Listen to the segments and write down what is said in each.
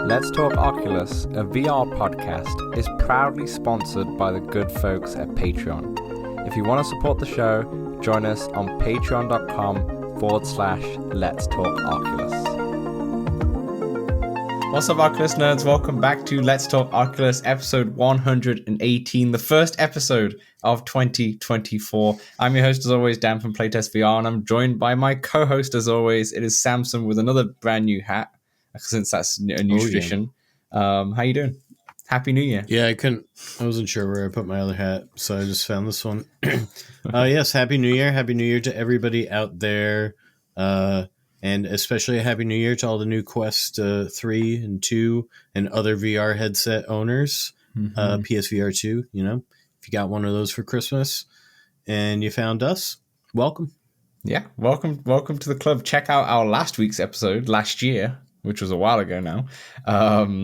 Let's Talk Oculus, a VR podcast, is proudly sponsored by the good folks at Patreon. If you want to support the show, join us on patreon.com/Let's Talk Oculus. What's up, Oculus nerds? Welcome back to Let's Talk Oculus, episode 118, the first episode of 2024. I'm your host, as always, Dan from Playtest VR, and I'm joined by my co-host, as always. It is Samson with another brand new hat, since that's a new tradition. Yeah. How you doing? Happy New Year. Yeah, I wasn't sure where I put my other hat, so I just found this one. Yes, Happy New Year. Happy New Year to everybody out there. And especially a Happy New Year to all the new Quest 3 and 2 and other VR headset owners. PSVR 2, you know, if you got one of those for Christmas and you found us, welcome. Yeah, welcome to the club. Check out our last week's episode, last year, which was a while ago now,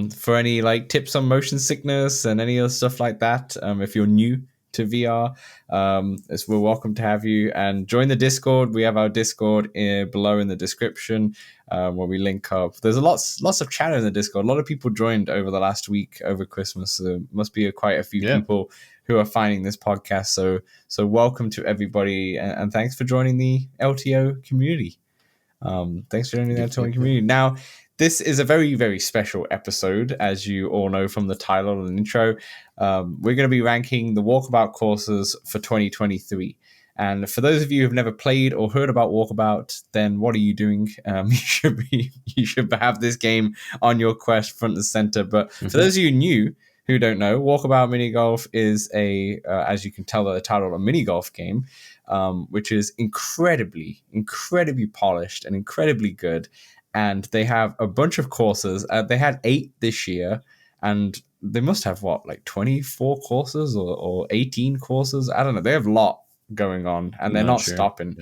for any like tips on motion sickness and any other stuff like that. If you're new to VR, we're welcome to have you, and join the Discord. We have our Discord below in the description, where we link up. There's lots of chatter in the Discord. A lot of people joined over the last week over Christmas. Must be quite a few people who are finding this podcast. So welcome to everybody, and thanks for joining the LTO community. Thanks for joining the LTO community. Now, this is a very, very special episode, as you all know from the title and intro. We're going to be ranking the Walkabout courses for 2023. And for those of you who've never played or heard about Walkabout, then what are you doing? You should have this game on your Quest front and center. But for those of you new who don't know, Walkabout Mini Golf is as you can tell by the title, a mini golf game, which is incredibly polished and incredibly good. And they have a bunch of courses. They had 8 this year, and they must have 24 courses or 18 courses. I don't know. They have a lot going on, and they're not stopping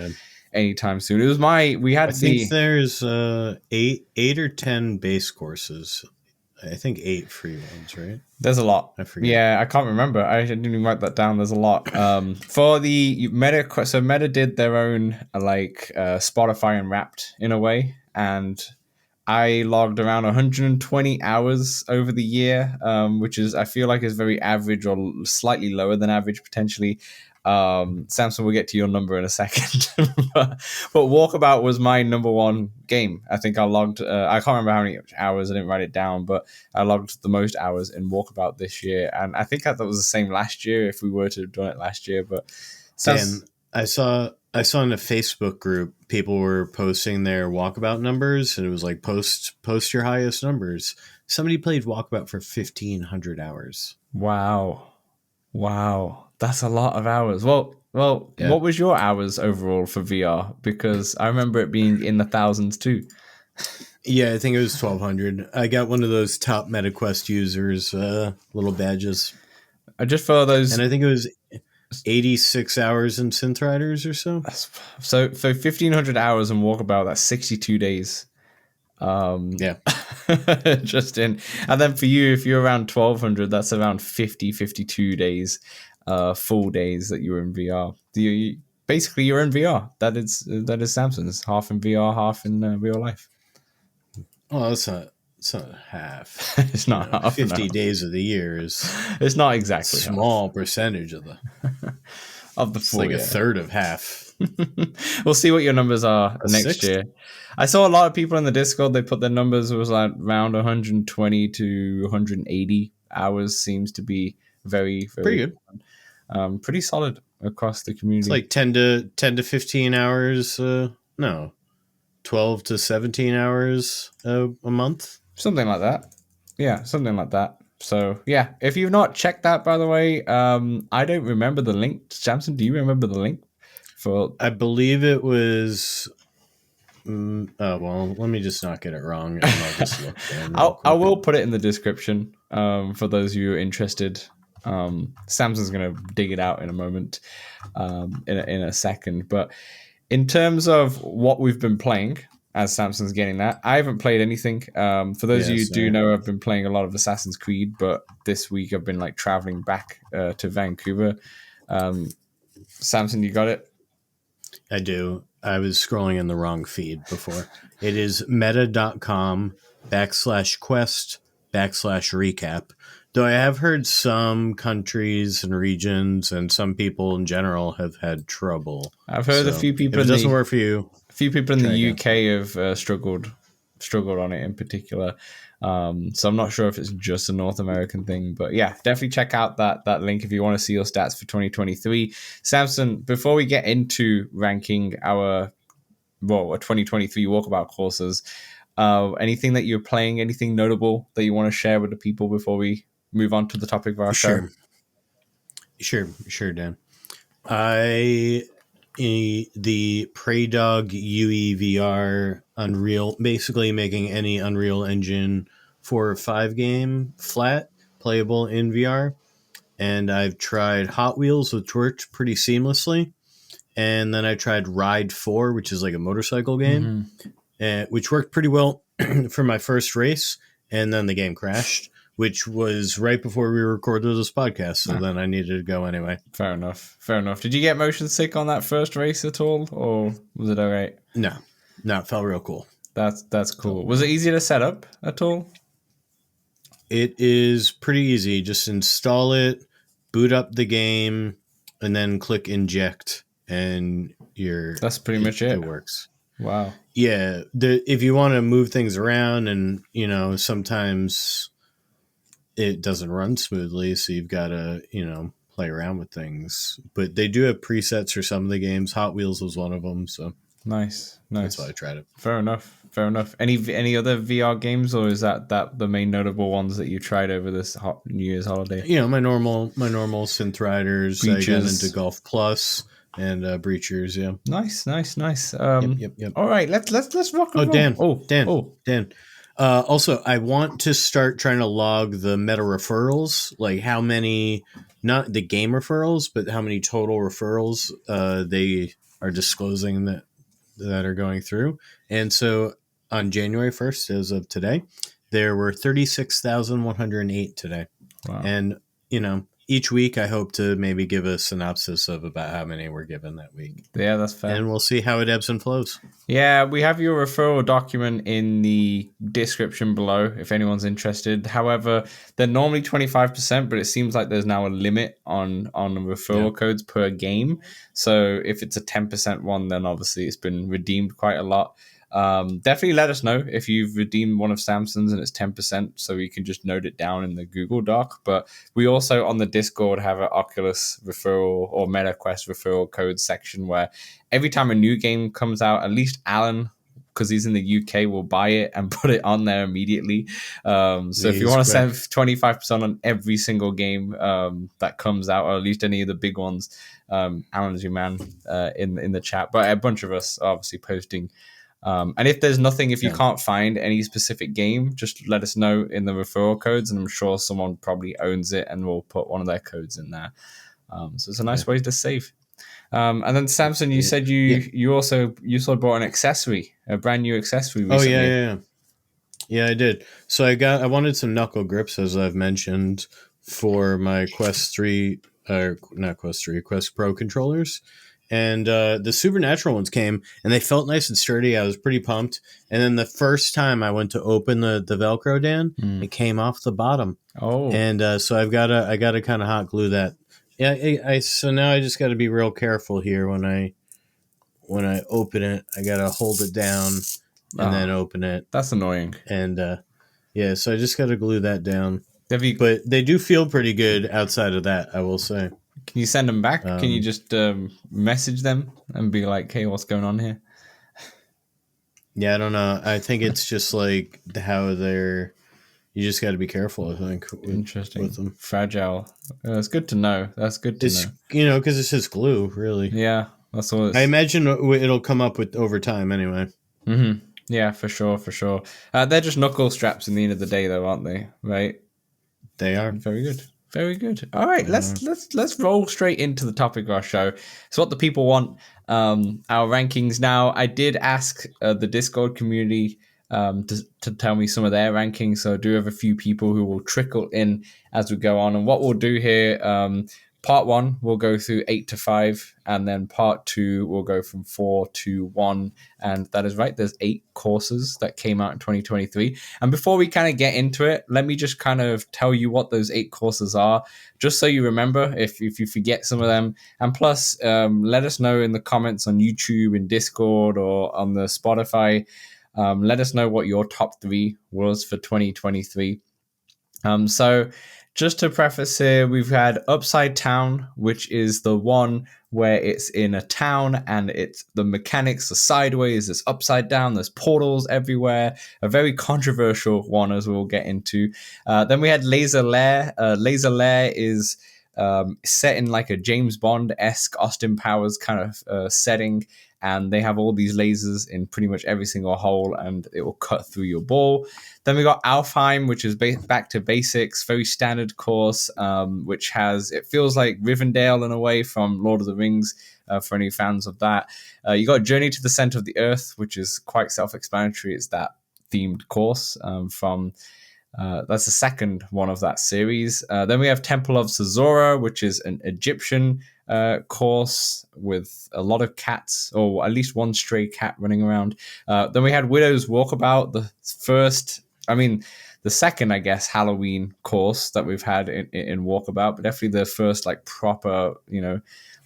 anytime soon. It was I think there's 8 or 10 base courses. I think 8 free ones, right? There's a lot. I forget. Yeah, I can't remember. I didn't even write that down. There's a lot. For the Meta, so Meta did their own Spotify and Wrapped in a way, and I logged around 120 hours over the year, which is, I feel like, is very average or slightly lower than average potentially. Samson, we'll get to your number in a second. but Walkabout was my number one game. I think I logged, I can't remember how many hours, I didn't write it down, but I logged the most hours in Walkabout this year. And I think that was the same last year if we were to have done it last year. But Dan, I saw in a Facebook group, people were posting their Walkabout numbers, and it was like, post your highest numbers. Somebody played Walkabout for 1,500 hours. Wow. That's a lot of hours. Well, yeah. What was your hours overall for VR? Because I remember it being in the thousands too. Yeah, I think it was 1,200. I got one of those top MetaQuest users little badges. Just for those, and I think it was 86 hours in Synth Riders or so. So 1,500 hours in Walkabout. That's 62 days. Just in. And then for you, if you're around 1,200, that's around 52 days. Full days that you were in VR. Basically, you're in VR. That is Samson's half in VR, half in real life. Oh, it's not half. It's not half. 50 days of the year is. It's not exactly a small half. Percentage of the full. It's like a third of half. We'll see what your numbers are next 60. year. I saw a lot of people in the Discord. They put their numbers. It was like around 120 to 180 hours. Seems to be very, very pretty good. Pretty solid across the community. It's like 10 to 15 hours. 12 to 17 hours a month. Something like that. Yeah, something like that. So yeah, if you've not checked that, by the way, I don't remember the link. Samson, do you remember the link? I believe it was. Well, let me just not get it wrong. And I'll just look. I will put it in the description for those of you who are interested. Samson's going to dig it out in a moment, in a second. But in terms of what we've been playing, as Samson's getting that, I haven't played anything. For those of you who do know, I've been playing a lot of Assassin's Creed, but this week I've been traveling back to Vancouver. Samson, you got it? I do. I was scrolling in the wrong feed before. It is meta.com/quest /recap. Though I have heard some countries and regions and some people in general have had trouble. I've heard a So few if people it in doesn't the work for you, try again. UK have struggled on it in particular. So I'm not sure if it's just a North American thing, but yeah, definitely check out that link if you want to see your stats for 2023. Samson, before we get into ranking our 2023 Walkabout courses, anything that you're playing, anything notable that you want to share with the people before we move on to the topic of our show? Sure, Dan. The Prey Dog UEVR Unreal, basically making any Unreal Engine 4 or 5 game flat playable in VR. And I've tried Hot Wheels, which worked pretty seamlessly. And then I tried Ride 4, which is like a motorcycle game, which worked pretty well for my first race. And then the game crashed, which was right before we recorded this podcast. So then I needed to go anyway. Fair enough. Did you get motion sick on that first race at all, or was it all right? No, it felt real cool. That's cool. Was it easy to set up at all? It is pretty easy. Just install it, boot up the game, and then click inject, and that's pretty much it. It works. Wow. Yeah. If you want to move things around, and sometimes it doesn't run smoothly, so you've got to play around with things. But they do have presets for some of the games. Hot Wheels was one of them. So nice. That's why I tried it. Fair enough. Any other VR games, or is that the main notable ones that you tried over this New Year's holiday? My normal Synth Riders. I got into Golf Plus and Breachers. Yeah. Nice. Yep. All right, let's rock and roll. Dan. Also, I want to start trying to log the meta referrals, like how many, not the game referrals, but how many total referrals they are disclosing that are going through. And so on January 1st, as of today, there were 36,108 today. Wow. And, each week I hope to maybe give a synopsis of about how many we're given that week. Yeah, that's fair. And we'll see how it ebbs and flows. Yeah, we have your referral document in the description below if anyone's interested. However, they're normally 25%, but it seems like there's now a limit on referral codes per game. So if it's a 10% one, then obviously it's been redeemed quite a lot. Definitely let us know if you've redeemed one of Samson's and it's 10%, so you can just note it down in the Google Doc. But we also on the Discord have an Oculus referral or MetaQuest referral code section where every time a new game comes out, at least Alan, because he's in the UK, will buy it and put it on there immediately. So if you want to send 25% on every single game that comes out, or at least any of the big ones, Alan's your man in the chat. But a bunch of us are obviously posting. And if there's nothing, if you can't find any specific game, just let us know in the referral codes, and I'm sure someone probably owns it and will put one of their codes in there. So it's a nice way to save. And then Samson, you said you also bought an accessory, a brand new accessory recently. Oh yeah, I did. So I wanted some knuckle grips, as I've mentioned, for my Quest Pro controllers. And the Supernatural ones came, and they felt nice and sturdy. I was pretty pumped. And then the first time I went to open the Velcro, Dan, it came off the bottom. Oh, and so I gotta kind of hot glue that. Yeah, so now I just got to be real careful here when I open it. I gotta hold it down and then open it. That's annoying. And so I just gotta glue that down. But they do feel pretty good outside of that, I will say. Can you send them back? Can you just message them and be like, hey, what's going on here? Yeah, I don't know. I think it's just like how they're... You just got to be careful, I think. Interesting. With them. Fragile. It's good to know. That's good to know. Because it's just glue, really. Yeah, that's all. I imagine it'll come up with over time anyway. Mm-hmm. Yeah, for sure. They're just knuckle straps in the end of the day, though, aren't they? Right? They are. Very good. All right, let's roll straight into the topic of our show. So what the people want, our rankings. Now, I did ask the Discord community to tell me some of their rankings. So I do have a few people who will trickle in as we go on. And what we'll do here, part 1 will go through 8 to 5, and then part 2 will go from 4 to 1. And that is right, there's 8 courses that came out in 2023. And before we kind of get into it, let me just kind of tell you what those 8 courses are, just so you remember if you forget some of them. And plus, let us know in the comments on YouTube, in Discord, or on the Spotify. Let us know what your top 3 was for 2023. So just to preface here, we've had Upside Town, which is the one where it's in a town and it's the mechanics are sideways, there's upside down, there's portals everywhere. A very controversial one, as we'll get into. Then we had Laser Lair. Laser Lair is set in like a James Bond-esque Austin Powers kind of setting, and they have all these lasers in pretty much every single hole, and it will cut through your ball. Then we got Alfheim, which is back to basics, very standard course, which has, it feels like Rivendell in a way from Lord of the Rings, for any fans of that. You got Journey to the Center of the Earth, which is quite self-explanatory. It's that themed course from... that's the second one of that series. Then we have Temple of Zazora, which is an Egyptian course with a lot of cats, or at least one stray cat running around. Then we had Widow's Walkabout, the second, I guess, Halloween course that we've had in Walkabout, but definitely the first like proper,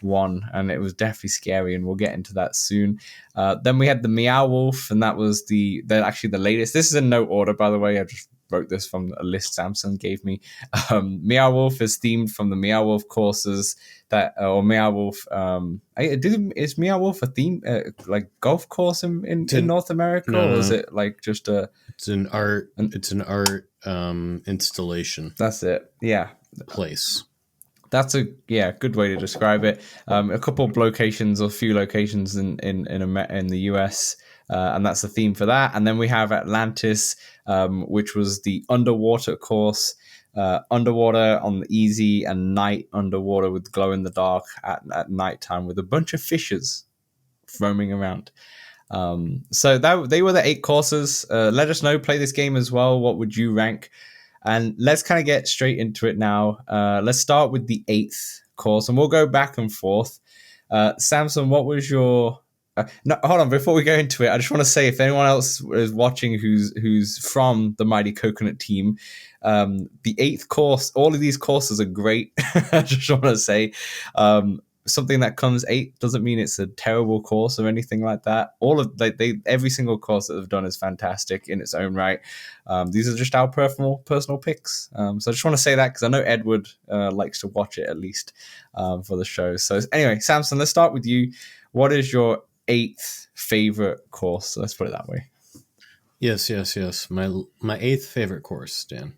one, and it was definitely scary, and we'll get into that soon. Then we had the Meow Wolf, and that was actually the latest. This is in no order, by the way. I just wrote this from a list Samson gave me. Meow Wolf is themed from the Meow Wolf courses or Meow Wolf. Is Meow Wolf a theme, like golf course in North America, no, or is it like just a? It's an art installation. That's it. Yeah. Place. That's a good way to describe it. A couple of locations, or a few locations in the US, and that's the theme for that. And then we have Atlantis, which was the underwater course, underwater on the easy, and night underwater with glow in the dark at nighttime with a bunch of fishes roaming around. So they were the 8 courses. Let us know, play this game as well. What would you rank? And let's kind of get straight into it now. Let's start with the 8th course, and we'll go back and forth. Samson, what was your... no, hold on. Before we go into it, I just want to say, if anyone else is watching who's from the Mighty Coconut team, the 8th course, all of these courses are great. I just want to say, something that comes 8 doesn't mean it's a terrible course or anything like that. Every single course that they've done is fantastic in its own right. These are just our personal picks. So I just want to say that because I know Edward likes to watch it at least for the show. So anyway, Samson, let's start with you. What is your 8th favorite course? Let's put it that way. Yes. My 8th favorite course, Dan,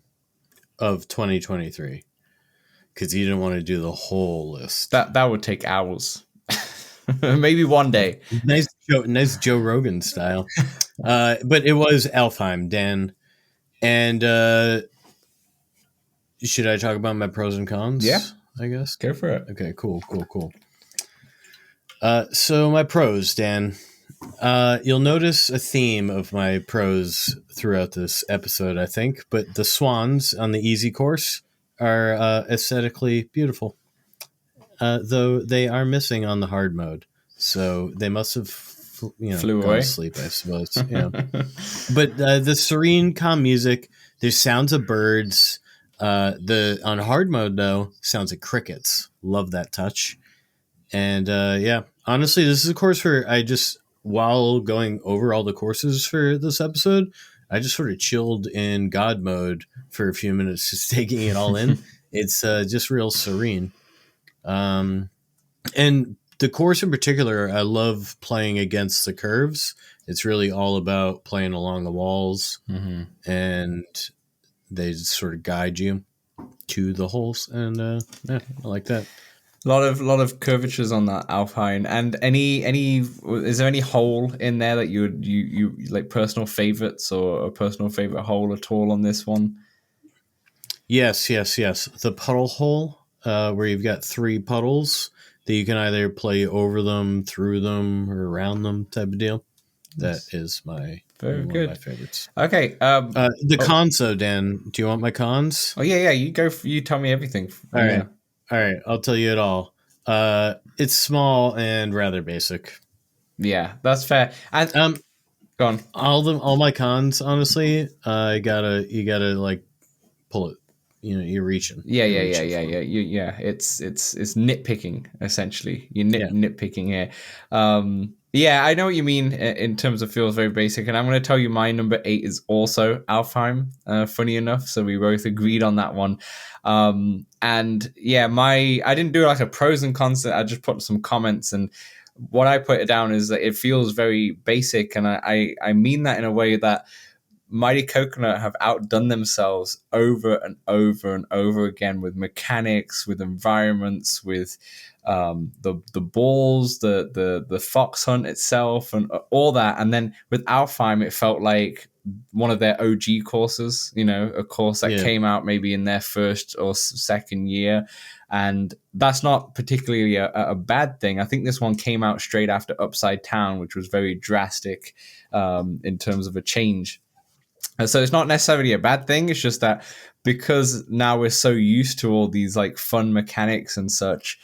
of 2023. Because you didn't want to do the whole list. That would take hours. Maybe one day. Nice Joe Rogan style. But it was Alfheim, Dan. And should I talk about my pros and cons? Yeah. I guess. Go for it. Okay, cool. So my pros, Dan. You'll notice a theme of my pros throughout this episode, I think. But the swans on the easy course are aesthetically beautiful, though they are missing on the hard mode. So they must have, flew gone away to sleep, I suppose. But the serene, calm music. There's sounds of birds. On hard mode though, sounds of crickets. Love that touch. And honestly, this is a course where while going over all the courses for this episode, I just sort of chilled in God mode for a few minutes, just taking it all in. It's just real serene. And the course in particular, I love playing against the curves. It's really all about playing along the walls, and they just sort of guide you to the holes. And I like that. A lot of curvatures on that Alpine. And is there any hole in there that you like, personal favorites, or a personal favorite hole at all on this one? Yes. The puddle hole, where you've got 3 puddles that you can either play over them, through them, or around them, type of deal. That is one of my favorites. Okay. The cons, though, Dan. Do you want my cons? Oh yeah. You go. You tell me everything. All right. All right, I'll tell you it all. It's small and rather basic. Yeah, that's fair. And Um, go on. all my cons, honestly, you gotta like pull it. You know, Yeah, you're yeah, yeah, reaching yeah, for yeah. them. Yeah. It's nitpicking essentially. You're Yeah, nitpicking here. Yeah, I know what you mean in terms of feels very basic, and I'm going to tell you my number 8 is also Alfheim. Funny enough, so we both agreed on that one. And yeah, my I didn't do like a pros and cons. I just put some comments, and what I put it down is that it feels very basic, and I mean that in a way that Mighty Coconut have outdone themselves over and over and over again with mechanics, with environments, with the balls, the fox hunt itself, and all that. And then with Alfheim, it felt like one of their OG courses. You know, a course that yeah, came out maybe in their first or second year, and that's not particularly a bad thing. I think this one came out straight after Upside Down, which was very drastic in terms of a change. And so it's not necessarily a bad thing. It's just that because now we're so used to all these like fun mechanics and such,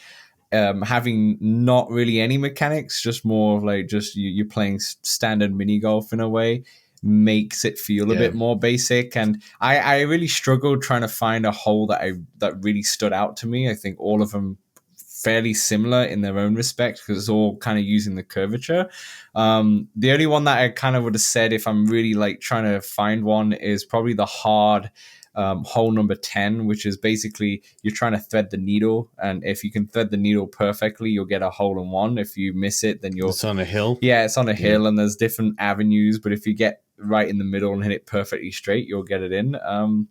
having not really any mechanics, just more of like just you're playing standard mini golf in a way, makes it feel a yeah. bit more basic. And I really struggled trying to find a hole that really stood out to me. I think all of them fairly similar in their own respect because it's all kind of using the curvature. The only one that I kind of would have said if I'm really like trying to find one is probably the hard hole number 10, which is basically you're trying to thread the needle. And if you can thread the needle perfectly, you'll get a hole in one. If you miss it, then you're, It's on a hill. yeah, it's on a Yeah, hill and there's different avenues. But if you get right in the middle and hit it perfectly straight, you'll get it in.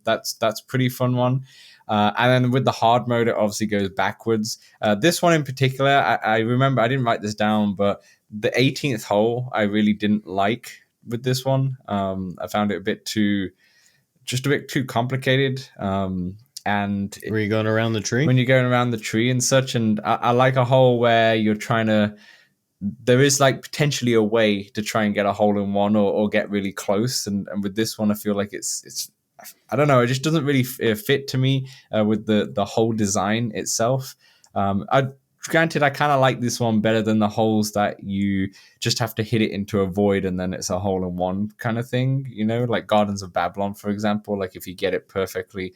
That's pretty fun one. And then with the hard mode, it obviously goes backwards. This one in particular, I remember I didn't write this down, but the 18th hole I really didn't like with this one. I found it just a bit too complicated. And were you going around the tree? when you're going around the tree and such, and I like a hole where you're trying to, there is like potentially a way to try and get a hole in one or get really close. And with this one, I feel like it's I don't know, it just doesn't really fit to me with the whole design itself. I Granted, I kind of like this one better than the holes that you just have to hit it into a void and then it's a hole in one kind of thing. You know, like Gardens of Babylon, for example. Like if you get it perfectly,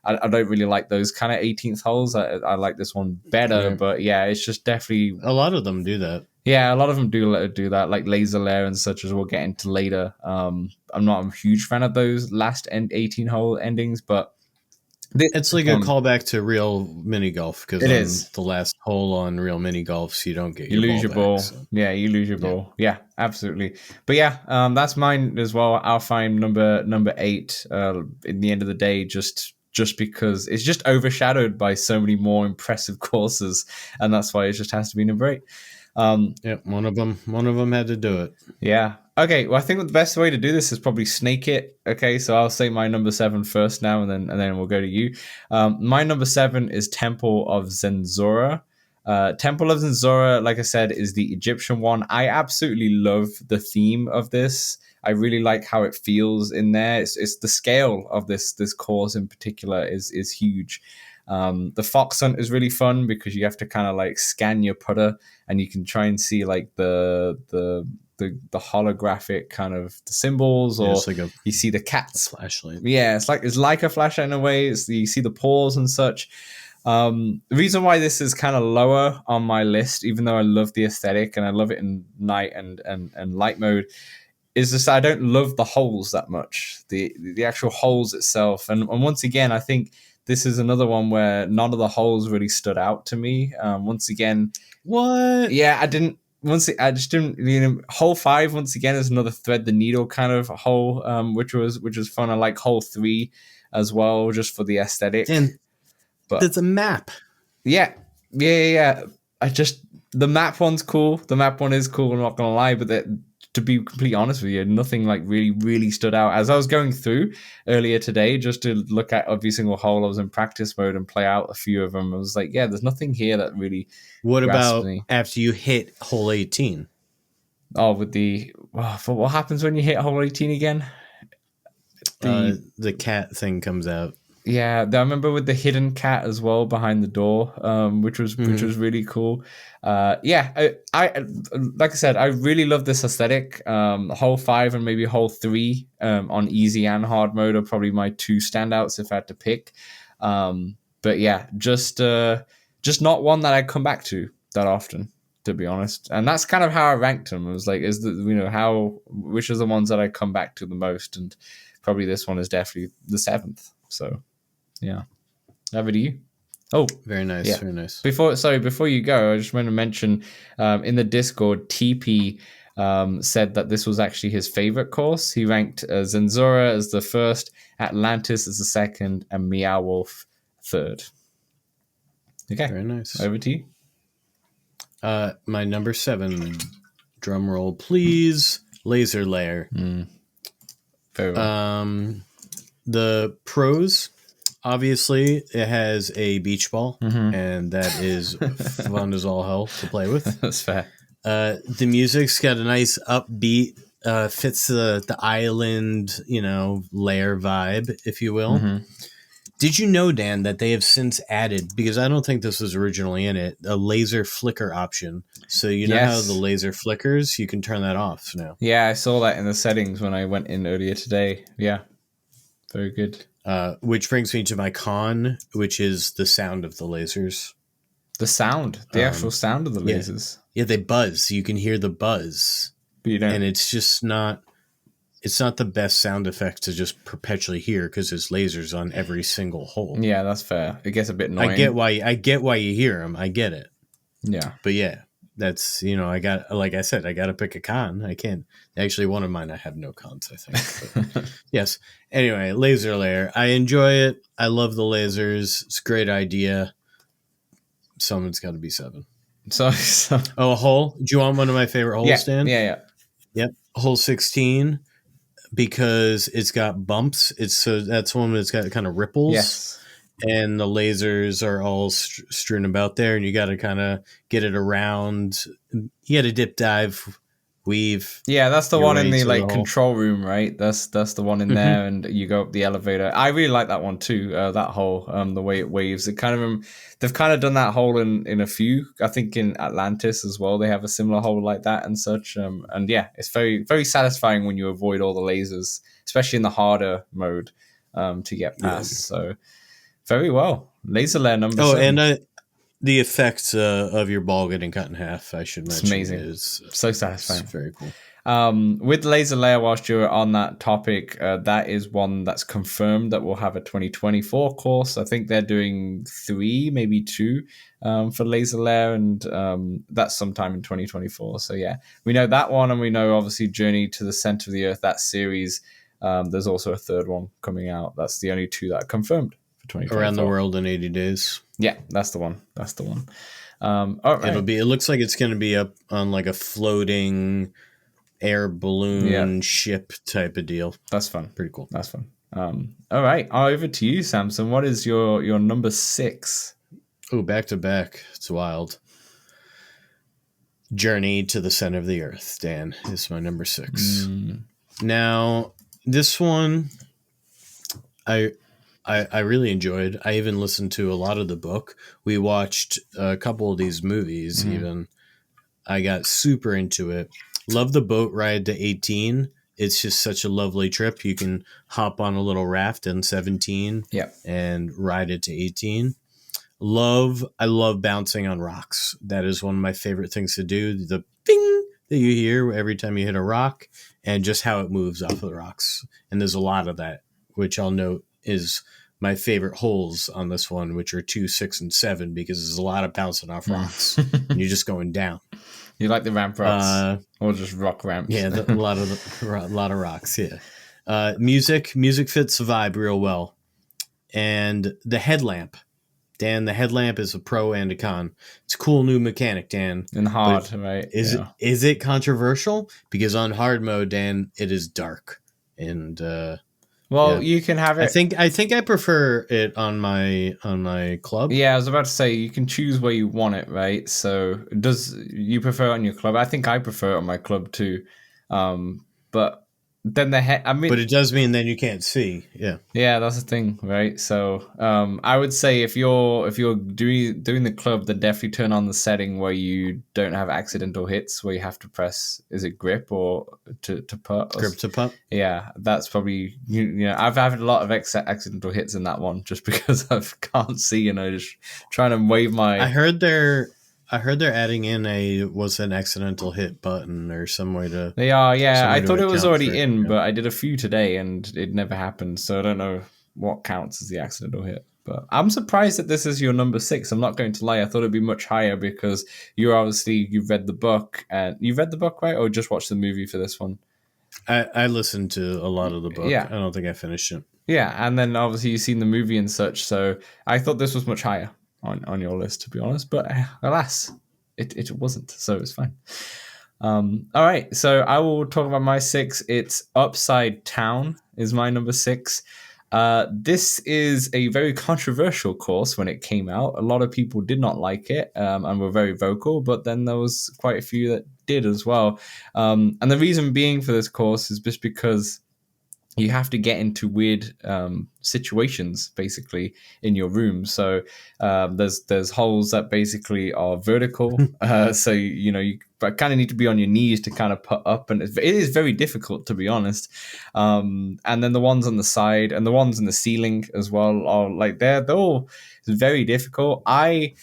I don't really like those kind of 18th holes. I like this one better, Yeah. but yeah, it's just definitely, A lot of them do that. yeah, a lot of them do that, like Laser Lair and such as we'll get into later. I'm not a huge fan of those last 18 hole endings, but this It's like a one, callback to real mini golf because it on is. the last hole on real mini golfs, you don't get You your lose ball your back. ball. So Yeah, you lose your yeah, ball. Yeah, absolutely. But yeah, that's mine as well. I'll find number 8. In the end of the day, just because it's just overshadowed by so many more impressive courses, and that's why it just has to be number 8. Um, yeah. One of them had to do it. Yeah. Okay. Well, I think the best way to do this is probably snake it. Okay. So I'll say my number 7 first now, and then we'll go to you. My number 7 is Temple of Zenzora. Temple of Zenzora, like I said, is the Egyptian one. I absolutely love the theme of this. I really like how it feels in there. It's the scale of this course in particular is huge. The fox hunt is really fun because you have to kind of like scan your putter and you can try and see like the holographic kind of the symbols, Yeah, or it's like you see the a cats. flashlight. Yeah, it's like a flashlight in a way. You see the paws and such. The reason why this is kind of lower on my list, even though I love the aesthetic and I love it in night and light mode, is just I don't love the holes that much. The actual holes itself, and once again, I think this is another one where none of the holes really stood out to me. Once again, What? yeah, I didn't. I just didn't. Hole 5 once again is another thread the needle kind of hole, which was fun. I like hole 3 as well, just for the aesthetic. And But that's a map. yeah, yeah. I just the map one's cool. The map one is cool. I'm not gonna lie, but to be completely honest with you, nothing like really stood out. As I was going through earlier today, just to look at every single hole, I was in practice mode and play out a few of them. I was like, yeah, there's nothing here that really What grasps about me. after you hit hole 18? Oh, for what happens when you hit hole 18 again? The The cat thing comes out. Yeah, I remember with the hidden cat as well behind the door, which was really cool. Yeah, I like I said, I really love this aesthetic. Hole 5 and maybe hole 3 on easy and hard mode are probably my two standouts if I had to pick. But yeah, just not one that I come back to that often, to be honest. And that's kind of how I ranked them. It was like, is the which are the ones that I come back to the most, and probably this one is definitely the 7th. So. Yeah. Over to you. Oh, Very nice. yeah. Very nice. Before you go, I just want to mention in the Discord, TP said that this was actually his favorite course. He ranked Zenzora as the first, Atlantis as the second, and Meow Wolf third. Okay. Very nice. Over to you. My number 7, drum roll, please. Laser Lair. Very well. The pros. Obviously, it has a beach ball, and that is fun as all hell to play with. That's fair. The music's got a nice upbeat, fits the island, lair vibe, if you will. Did you know, Dan, that they have since added, because I don't think this was originally in it, a laser flicker option. So you know how the laser flickers? You can turn that off now. Yeah, I saw that in the settings when I went in earlier today. Yeah, very good. Which brings me to my con, which is the sound of the lasers. The actual sound of the lasers. Yeah, they buzz. You can hear the buzz. But you don't. And it's just not, it's not the best sound effect to just perpetually hear because there's lasers on every single hole. Yeah, that's fair. It gets a bit annoying. I get why you hear them. I get it. Yeah. But yeah, that's, I got to pick a con. I can't. Actually, one of mine, I have no cons, I think. But yes. Anyway, Laser Lair. I enjoy it. I love the lasers. It's a great idea. Someone's got to be 7. So a hole? Do you want one of my favorite holes, Dan? Yeah. Yep. Hole 16, because it's got bumps. That's one that's got kind of ripples. Yes. And the lasers are all strewn about there, and you got to kind of get it around. You got to dip, dive, weave. Yeah, that's the one in the the control room, right? That's the one in there, and you go up the elevator. I really like that one too. That hole, the way it waves. It kind of they've kind of done that hole in a few. I think in Atlantis as well, they have a similar hole like that and such. And yeah, it's very very satisfying when you avoid all the lasers, especially in the harder mode, to get past. Yeah. So very well, Laser Lair number 7. And the effect of your ball getting cut in half, I should mention, amazing. Is so satisfying. It's very cool. With Laser Lair, whilst you're on that topic, that is one that's confirmed that we'll have a 2024 course. I think they're doing 3, maybe 2 for Laser Lair, and that's sometime in 2024. So yeah, we know that one, and we know obviously Journey to the Center of the Earth, that series. There's also a third one coming out. That's the only 2 that are confirmed. Around the World in 80 Days. Yeah, that's the one. All right. It looks like it's going to be up on like a floating air balloon ship type of deal. That's fun. Pretty cool. That's fun. All right. Over to you, Samson. What is your number 6? Oh, back to back. It's wild. Journey to the Center of the Earth, Dan, is my number 6. Now, this one, I really enjoyed. I even listened to a lot of the book. We watched a couple of these movies even. I got super into it. Love the boat ride to 18. It's just such a lovely trip. You can hop on a little raft in 17 and ride it to 18. I love bouncing on rocks. That is one of my favorite things to do. The bing that you hear every time you hit a rock, and just how it moves off of the rocks. And there's a lot of that, which I'll note is my favorite holes on this one, which are 2, 6, and 7, because there's a lot of bouncing off rocks and you're just going down. You like the ramp rocks or just rock ramps? Yeah, a lot of rocks. Yeah, music fits the vibe real well, and the headlamp. Dan, the headlamp is a pro and a con. It's a cool new mechanic, Dan. And hard, right? Is it controversial? Because on hard mode, Dan, it is dark and. You can have it. I think I prefer it on my club. Yeah, I was about to say you can choose where you want it, right? So does you prefer it on your club? I think I prefer it on my club too. But then the head. I But mean, it does mean then you can't see. Yeah. yeah, that's the thing, right? So, I would say if you're doing the club, then definitely turn on the setting where you don't have accidental hits, where you have to press, is it grip or to put? Grip to putt. Yeah, that's probably I've had a lot of accidental hits in that one just because I can't see, just trying to wave I my. heard they're adding in an accidental hit button or They are, yeah. some I way to thought it was account for already it. in, Yeah. but I did a few today and it never happened. So I don't know what counts as the accidental hit. But I'm surprised that this is your number 6. I'm not going to lie. I thought it'd be much higher because you've read the book, and you've read the book, right? Or just watched the movie for this one? I listened to a lot of the book. Yeah. I don't think I finished it. Yeah. And then obviously you've seen the movie and such. So I thought this was much higher on your list, to be honest. But alas, it wasn't. So it's fine. All right, so I will talk about my 6. It's Upside Town is my number 6. This is a very controversial course when it came out. A lot of people did not like it and were very vocal, but then there was quite a few that did as well. And the reason being for this course is just because you have to get into weird situations basically in your room. So there's holes that basically are vertical. So you kind of need to be on your knees to kind of put up, and it is very difficult, to be honest. And then the ones on the side and the ones in the ceiling as well are like they're all very difficult. I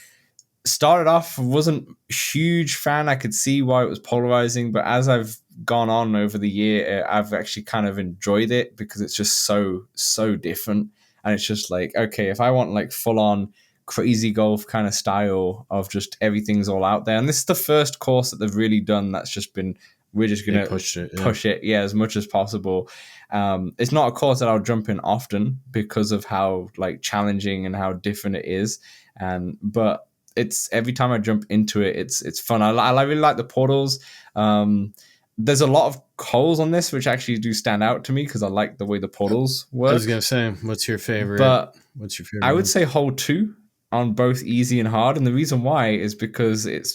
started off wasn't huge fan. I could see why it was polarizing, but as I've gone on over the year, I've actually kind of enjoyed it because it's just so different. And it's just like, okay, if I want like full on crazy golf kind of style of just everything's all out there, and this is the first course that they've really done that's just been, we're just gonna push it, yeah, as much as possible. It's not a course that I'll jump in often because of how like challenging and how different it is, but it's every time I jump into it, it's fun. I really like the portals. There's a lot of holes on this which actually do stand out to me because I like the way the portals work. I was gonna say, what's your favorite? But what's your favorite? I would say hole 2 on both easy and hard, and the reason why is because it's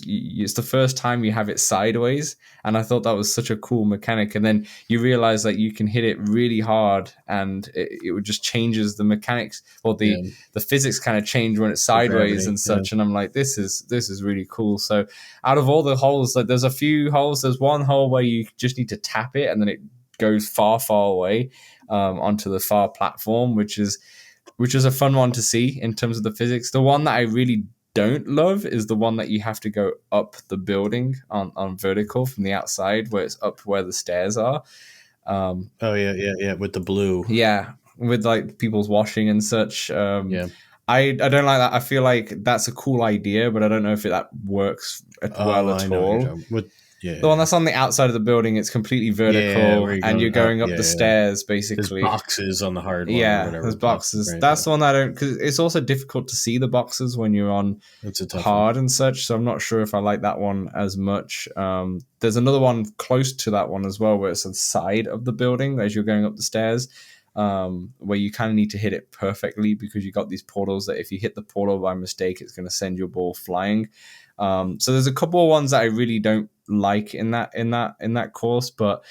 the first time you have it sideways, and I thought that was such a cool mechanic. And then you realize that you can hit it really hard, and it would just changes the mechanics, or the physics kind of change when it's sideways and such. And I'm like, this is really cool. So out of all the holes, like there's a few holes. There's one hole where you just need to tap it, and then it goes far away onto the far platform, which is a fun one to see in terms of the physics. The one that I really don't love is the one that you have to go up the building on vertical from the outside, where it's up where the stairs are. With the blue. Yeah, with like people's washing and such. I don't like that. I feel like that's a cool idea, but I don't know if that works well at all. The one that's on the outside of the building, it's completely vertical, and you're going up the stairs, basically. There's boxes on the hard one. Yeah, or whatever there's boxes. Right, that's the one that I don't, because it's also difficult to see the boxes when you're on hard and such, so I'm not sure if I like that one as much. There's another one close to that one as well, where it's the side of the building as you're going up the stairs, where you kind of need to hit it perfectly because you got these portals that if you hit the portal by mistake, it's going to send your ball flying. So there's a couple of ones that I really don't like in that course, but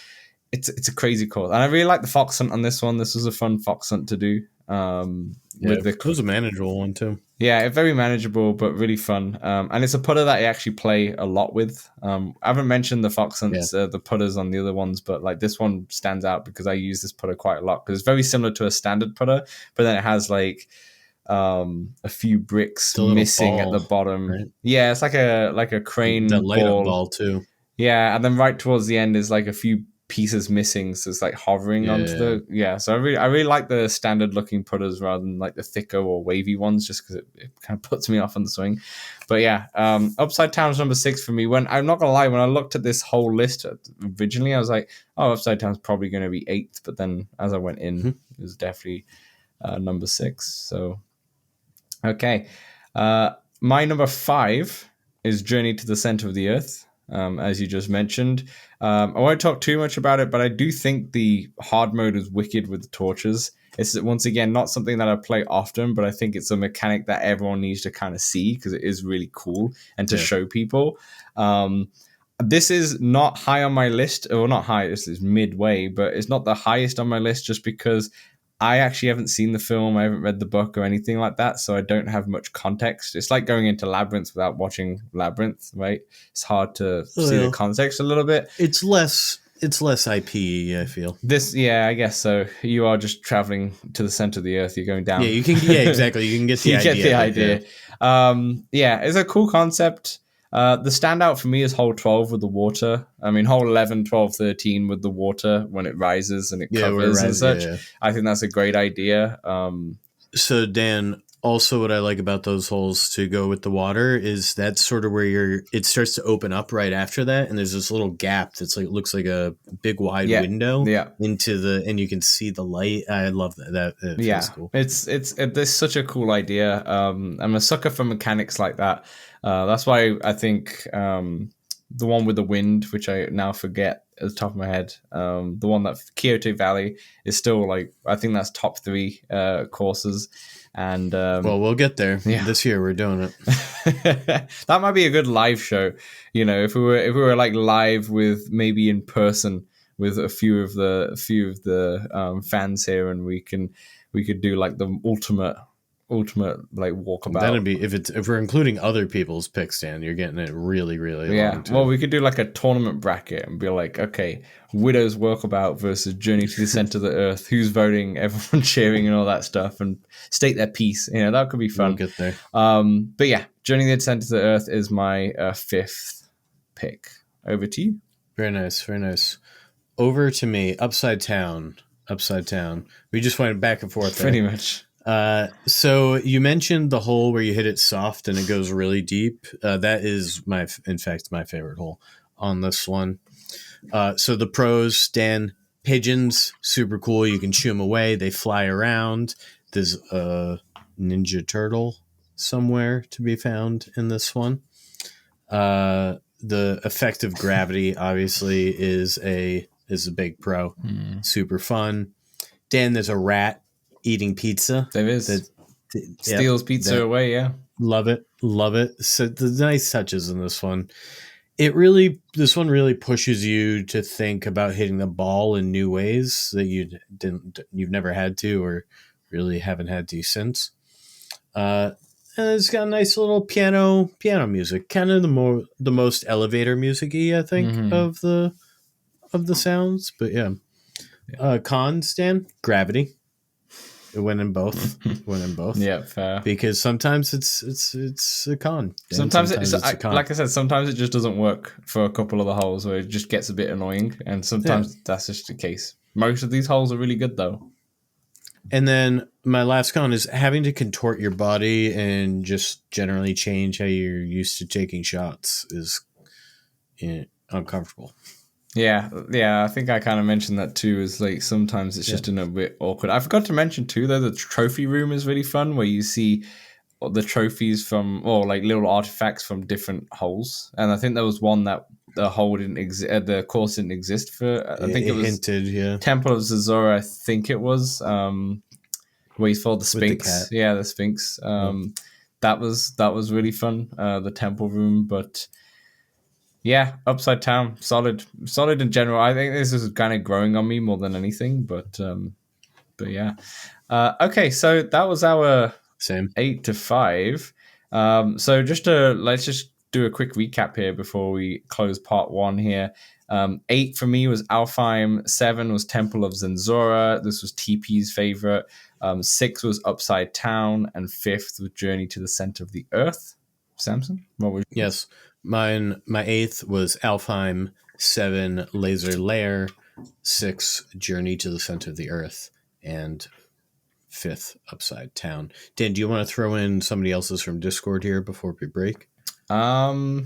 it's a crazy course, and I really like the fox hunt on this one. This was a fun fox hunt to do. It was a manageable one too. Yeah, very manageable, but really fun. And it's a putter that I actually play a lot with. I haven't mentioned the fox hunts, the putters on the other ones, but like this one stands out because I use this putter quite a lot because it's very similar to a standard putter, but then it has like a few bricks missing at the bottom. Right? Yeah, it's like a crane that light up ball too. Yeah, and then right towards the end is like a few pieces missing, so it's like hovering onto the So I really like the standard looking putters rather than like the thicker or wavy ones, just because it kind of puts me off on the swing. But yeah, Upside Town's number 6 for me. When I'm not gonna lie, when I looked at this whole list originally, I was like, oh, Upside Town's probably going to be 8th, but then as I went in, it was definitely number 6. So okay, my number 5 is Journey to the Center of the Earth. As you just mentioned, I won't talk too much about it, but I do think the hard mode is wicked with the torches. It's once again not something that I play often, but I think it's a mechanic that everyone needs to kind of see because it is really cool and to show people. This is not high on my list, or not high, this is midway, but it's not the highest on my list just because I actually haven't seen the film, I haven't read the book or anything like that, so I don't have much context. It's like going into Labyrinth without watching Labyrinth, right? It's hard to see the Well, context a little bit. it's less IP, I feel. This, yeah, I guess so. You are just traveling to the center of the earth. You're going down. Yeah, you can. Yeah, exactly. You can get the You idea. get the idea. Yeah, it's a cool concept. The standout for me is hole 12 with the water. I mean, hole 11, 12, 13 with the water when it rises and it covers and such. Yeah. I think that's a great idea. So, Dan, also what I like about those holes to go with the water is that's sort of where it starts to open up right after that, and there's this little gap that's like looks like a big wide window into and you can see the light. I love that. That feels cool. It's such a cool idea. I'm a sucker for mechanics like that. That's why I think the one with the wind, which I now forget at the top of my head, the one that Kyoto Valley is still like, I think that's top 3 courses. And well, we'll get there. This year we're doing it. That might be a good live show. You know, if we were like live with maybe in person with a few of the fans here, and we could do like the ultimate like walkabout. That'd be if we're including other people's picks, Dan, you're getting it really long. Too. Well, we could do like a tournament bracket and be like, okay, Widow's Walkabout versus Journey to the Center of the Earth. Who's voting? Everyone cheering and all that stuff, and state their piece. You know, that could be fun. We'll get there. But yeah, Journey to the Center of the Earth is my 5th pick. Over to you. Very nice. Over to me. Upside Town. We just went back and forth. Pretty much. So you mentioned the hole where you hit it soft and it goes really deep. That is in fact, my favorite hole on this one. So the pros, Dan, pigeons, super cool. You can shoo them away. They fly around. There's a Ninja Turtle somewhere to be found in this one. The effect of gravity obviously is a big pro. Super fun. Dan, there's a rat eating pizza. There is. Steals pizza away, yeah. Love it. So the nice touches in this one. This one really pushes you to think about hitting the ball in new ways that you've never had to, or really haven't had to since. And it's got a nice little piano music, kind of the most elevator music-y, I think, of the sounds. But yeah. Cons, Dan, gravity. It went in both. Yeah, fair. Because sometimes it's a con. Sometimes it's a con. Like I said, sometimes it just doesn't work for a couple of the holes, where it just gets a bit annoying, and sometimes that's just the case. Most of these holes are really good, though. And then my last con is having to contort your body and just generally change how you're used to taking shots is uncomfortable. Yeah, I think I kind of mentioned that too, is like sometimes it's just a bit awkward. I forgot to mention too, though, the trophy room is really fun, where you see the trophies or like little artifacts from different holes. And I think there was one that the hole didn't exist, the course didn't exist for. I think it was hinted, Temple of Zazora, I think it was, where you saw the Sphinx. The Sphinx. That was really fun, the temple room, but. Yeah, Upside Town, solid in general. I think this is kind of growing on me more than anything, but yeah. Okay, so that was our 8 to 5. So let's just do a quick recap here before we close part 1 here. 8 for me was Alfheim. 7 was Temple of Zenzora. This was TP's favorite. 6 was Upside Town, and 5th was Journey to the Center of the Earth. Samson, what was Yes. My 8th was Alfheim, 7 Laser Lair, 6 Journey to the Center of the Earth, and 5th Upside Town. Dan, do you want to throw in somebody else's from Discord here before we break? No.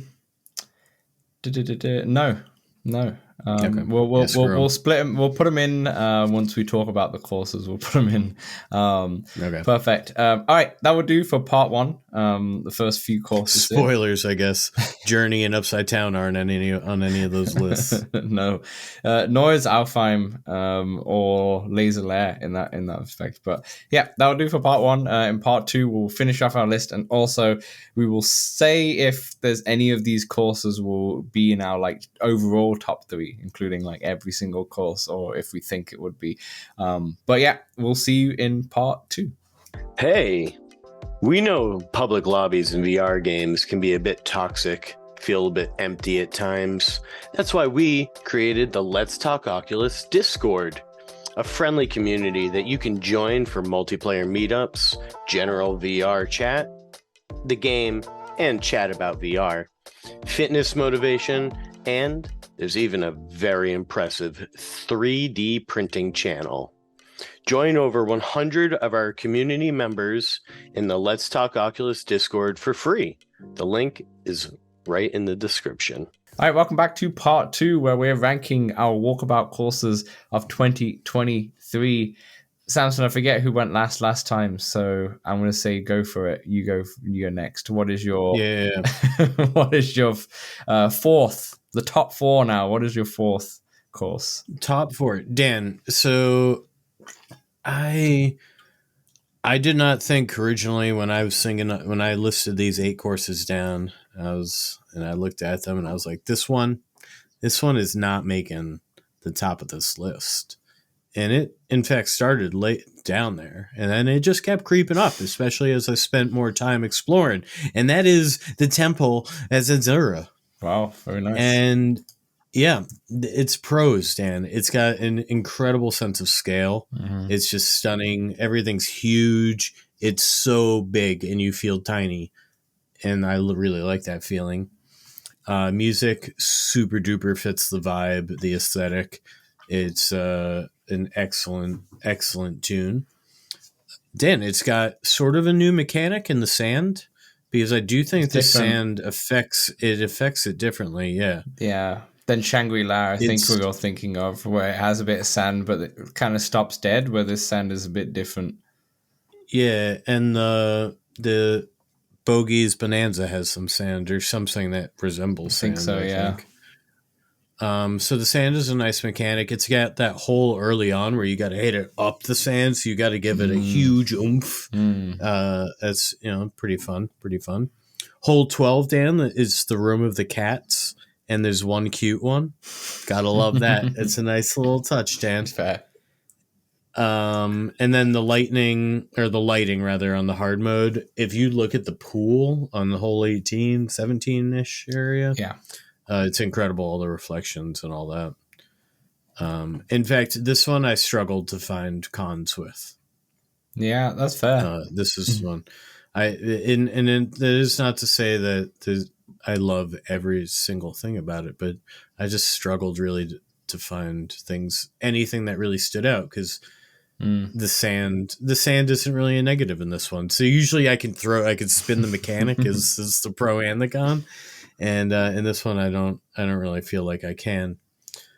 Okay. Yeah, We'll screw split them. We'll put them in once we talk about the courses. We'll put them in. them. Okay. Perfect. All right, that will do for part one. The first few courses here. Spoilers, I guess. Journey and Upside Down aren't on any of those lists. No, nor is Alfheim or Laser Lair in that respect. But yeah, that'll do for part one. In part two, we'll finish off our list, and also we will say if there's any of these courses will be in our like overall top three, including like every single course, or if we think it would be. But yeah, we'll see you in part two. Hey, we know public lobbies in VR games can be a bit toxic, feel a bit empty at times. That's why we created the Let's Talk Oculus Discord, a friendly community that you can join for multiplayer meetups, general VR chat, the game, and chat about VR, fitness motivation, and there's even a very impressive 3D printing channel. Join over 100 of our community members in the Let's Talk Oculus Discord for free. The link is right in the description. All right, welcome back to part two, where we're ranking our Walkabout courses of 2023. Samson, I forget who went last time, so I'm going to say go for it. You go next. What is your what is your fourth? The top four now. What is your fourth course? Top four, Dan. So I did not think originally when I listed these 8 courses down, I looked at them and I was like, this one is not making the top of this list. And it in fact started late down there, and then it just kept creeping up, especially as I spent more time exploring. And that is the Temple at Zenzura. Wow, very nice. And yeah, it's prose, Dan. It's got an incredible sense of scale. Mm-hmm. It's just stunning. Everything's huge. It's so big and you feel tiny. And I really like that feeling. Music super duper fits the vibe, the aesthetic. It's an excellent tune. Dan, it's got sort of a new mechanic in the sand, because I do think the sand affects it differently. Yeah. Yeah. Then Shangri-La, I think we're all thinking of, where it has a bit of sand, but it kind of stops dead, where this sand is a bit different. Yeah, and the Bogey's Bonanza has some sand or something that resembles sand. I think so, yeah. So the sand is a nice mechanic. It's got that hole early on where you got to hit it up the sand, so you got to give it a huge oomph. That's pretty fun. Hole 12, Dan, is the room of the cats. And there's one cute one. Gotta love that. It's a nice little touch, Dan. Fair. And then the lighting rather on the hard mode. If you look at the pool on the hole 18, 17-ish area, yeah, it's incredible, all the reflections and all that. In fact, this one I struggled to find cons with. Yeah, that's fair. This is one. That is not to say that I love every single thing about it, but I just struggled really to find anything that really stood out, because the sand isn't really a negative in this one. So usually I can spin the mechanic as the pro and the con, and in this one I don't really feel like I can.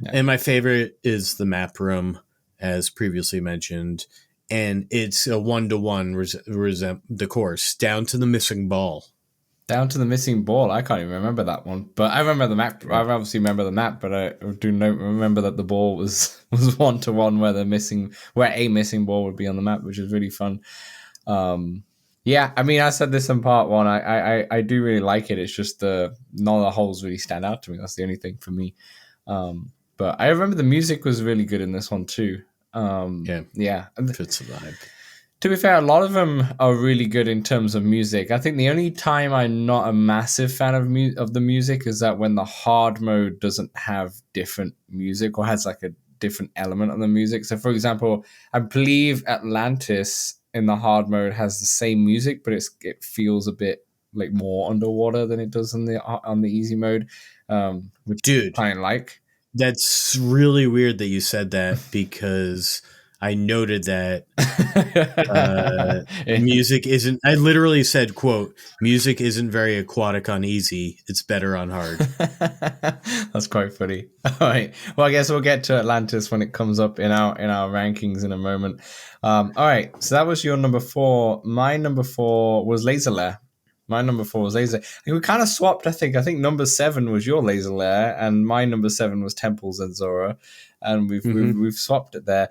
Yeah. And my favorite is the map room, as previously mentioned, and it's a 1-to-1 the course down to the missing ball. Down to the missing ball. I can't even remember that one, but I remember the map. I obviously remember the map, but I do not remember that the ball was 1-to-1, where a missing ball would be on the map, which is really fun. Yeah, I mean, I said this in part one. I do really like it. It's just none of the holes really stand out to me. That's the only thing for me. But I remember the music was really good in this one too. Yeah, fits the vibe. To be fair, a lot of them are really good in terms of music. I think the only time I'm not a massive fan of the music is that when the hard mode doesn't have different music or has like a different element of the music. So, for example, I believe Atlantis in the hard mode has the same music, but it feels a bit like more underwater than it does on the easy mode. Which Dude, I like. That's really weird that you said that, because I noted that Yeah. music isn't. I literally said, "quote Music isn't very aquatic on easy. It's better on hard." That's quite funny. All right. Well, I guess we'll get to Atlantis when it comes up in our rankings in a moment. All right. So that was your number 4. My number 4 was Laser Lair. My number 4 was Laser. And we kind of swapped. I think number 7 was your Laser Lair, and my number 7 was Temples and Zora, and we've swapped it there.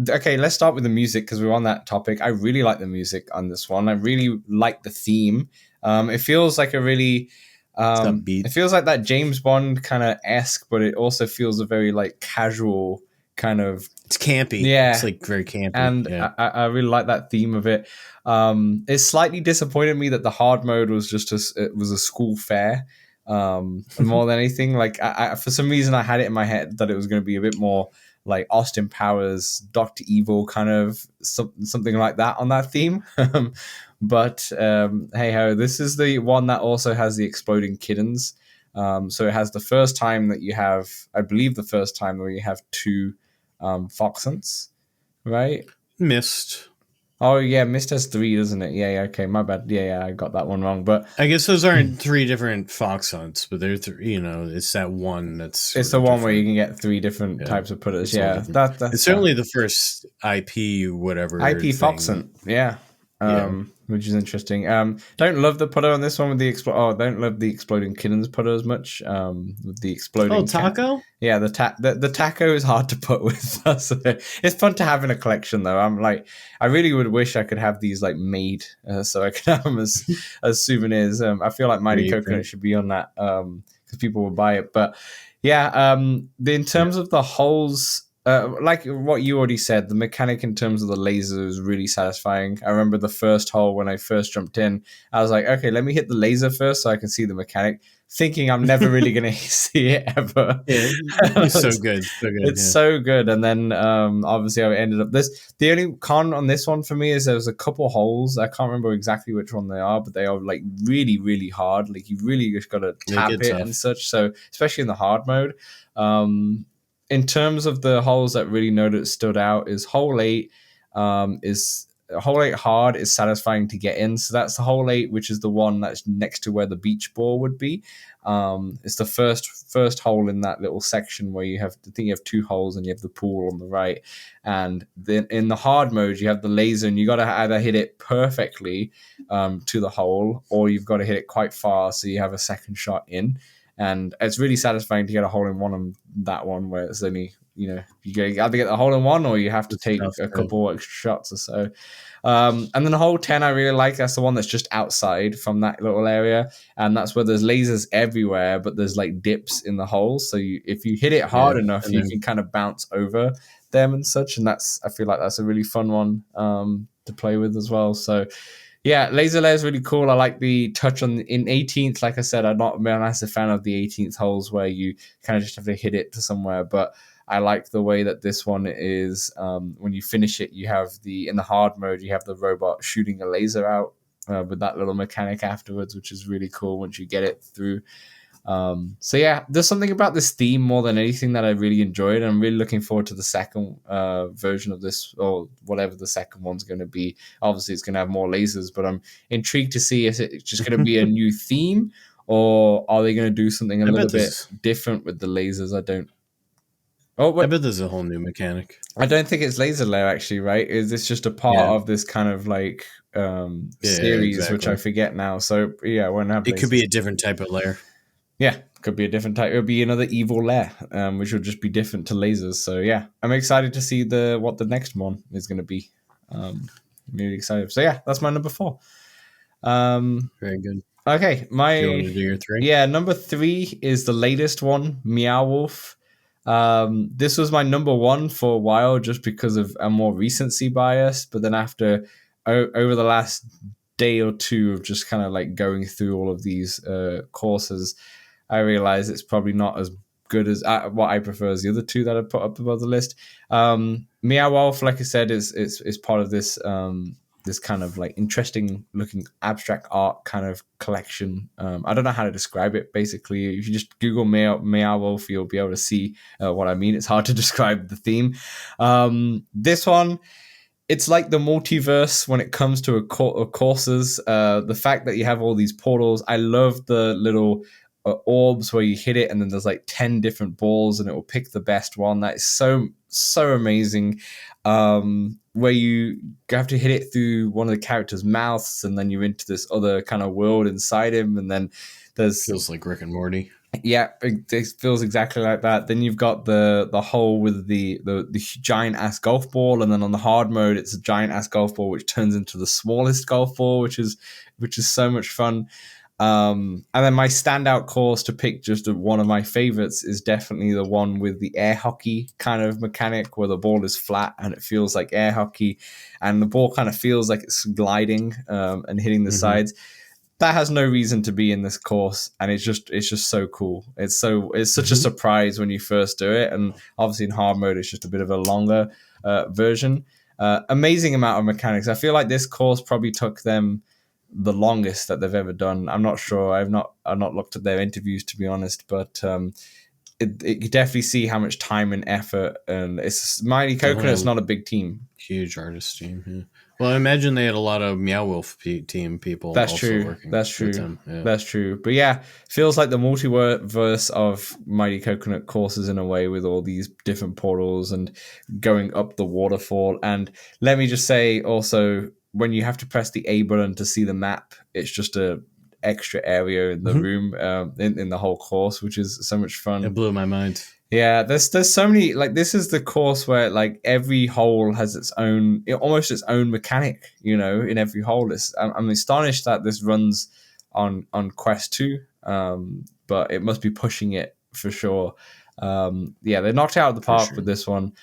Okay, let's start with the music because we're on that topic. I really like the music on this one. I really like the theme. It feels like a really Upbeat. it feels like that James Bond kind of esque, but it also feels a very like casual kind of. It's campy. Yeah. It's like very campy. And yeah. I really like that theme of it. It slightly disappointed me that the hard mode was just it was a school fair more than anything. Like I for some reason I had it in my head that it was going to be a bit more like Austin Powers, Dr. Evil kind of something like that on that theme. But hey ho, this is the one that also has the exploding kittens. So it has the first time that you have, I believe the first time where you have 2 fox hunts, right? Mist. Oh yeah, Mist has 3, doesn't it? Yeah, okay, my bad. Yeah, I got that one wrong. But I guess those aren't 3 different fox hunts, but they're it's that one that's. It's the one where you can get 3 different types of putters. Yeah, that's it's certainly the first IP whatever IP fox hunt. Yeah. Which is interesting. Don't love the putter on this one with the don't love the exploding kittens putter as much. With the exploding taco. Yeah, the taco is hard to put with us. It's fun to have in a collection though. I really would wish I could have these like made so I could have them as souvenirs. I feel like Mighty Coconut should be on that because people will buy it. But yeah, in terms of the holes. Like what you already said, the mechanic in terms of the laser is really satisfying. I remember the first hole when I first jumped in, I was like, okay, let me hit the laser first so I can see the mechanic, thinking I'm never really going to see it ever. Yeah, it's so good. It's so good. And then obviously I ended up this. The only con on this one for me is there was a couple holes. I can't remember exactly which one they are, but they are like really, really hard. Like you really just got to tap it tough. And such. So especially in the hard mode. In terms of the holes that really stood out is hole 8 hole 8 hard is satisfying to get in. So that's the hole 8, which is the one that's next to where the beach ball would be. It's the first hole in that little section where you have, I think you have 2 holes and you have the pool on the right. And then in the hard mode, you have the laser and you got to either hit it perfectly to the hole or you've got to hit it quite far so you have a second shot in. And it's really satisfying to get a hole in one on that one where it's only, you either get the hole in one or you have to take a couple extra shots or so. And then the hole 10 I really like. That's the one that's just outside from that little area. And that's where there's lasers everywhere, but there's like dips in the hole. So if you hit it hard enough, you can kind of bounce over them and such. And I feel like that's a really fun one to play with as well. So yeah, Laser Lair is really cool. I like the touch in 18th. Like I said, I'm not a massive fan of the 18th holes where you kind of just have to hit it to somewhere. But I like the way that this one is. When you finish it, you have in the hard mode, you have the robot shooting a laser out with that little mechanic afterwards, which is really cool once you get it through. So yeah, there's something about this theme more than anything that I really enjoyed. I'm really looking forward to the second version of this, or whatever the second one's going to be. Obviously, it's going to have more lasers, but I'm intrigued to see if it's just going to be a new theme, or are they going to do something a little bit different with the lasers? I don't. I bet there's a whole new mechanic. I don't think it's Laser Lair actually, right? Is this just a part of this kind of like series, which I forget now? So yeah, when it could be a different type of lair. Yeah, could be a different type. It would be another evil lair, which would just be different to lasers. So yeah, I'm excited to see what the next one is going to be. I'm really excited. So yeah, that's my number 4. Very good. Okay, do you want to do your 3? Yeah, number 3 is the latest one, Meow Wolf. This was my number 1 for a while, just because of a more recency bias. But then after over the last day or two of just kind of like going through all of these courses, I realize it's probably not as good as what I prefer as the other 2 that I put up above the list. Meow Wolf, like I said, is part of this this kind of like interesting looking abstract art kind of collection. I don't know how to describe it. Basically, if you just Google Meow Wolf, you'll be able to see what I mean. It's hard to describe the theme. This one, it's like the multiverse when it comes to courses. The fact that you have all these portals. I love the little orbs where you hit it and then there's like 10 different balls and it will pick the best one. That is so amazing. Where you have to hit it through one of the characters' mouths and then you're into this other kind of world inside him, and then there's feels like Rick and Morty. Yeah, it feels exactly like that. Then you've got the hole with the giant ass golf ball, and then on the hard mode, it's a giant ass golf ball which turns into the smallest golf ball, which is so much fun. And then my standout course to pick, just one of my favorites, is definitely the one with the air hockey kind of mechanic, where the ball is flat and it feels like air hockey, and the ball kind of feels like it's gliding and hitting the sides. That has no reason to be in this course, and it's just so cool. It's such a surprise when you first do it, and obviously in hard mode it's just a bit of a longer version. Amazing amount of mechanics. I feel like this course probably took them the longest that they've ever done. I'm not sure. I've not looked at their interviews, to be honest, but you definitely see how much time and effort. And it's Mighty Coconut's not a big team. Huge artist team. Yeah. Well, I imagine they had a lot of Meow Wolf team people. That's also true. Working That's true. with them. Yeah. That's true. But yeah, feels like the multiverse of Mighty Coconut courses in a way, with all these different portals and going up the waterfall. And let me just say also, when you have to press the A button to see the map, it's just a extra area in the room in the whole course, which is so much fun. It blew my mind. Yeah, there's so many, like, this is the course where like every hole has its own, almost its own mechanic, in every hole. I'm astonished that this runs on Quest 2, but it must be pushing it for sure. Yeah, they knocked it out of the park with this one.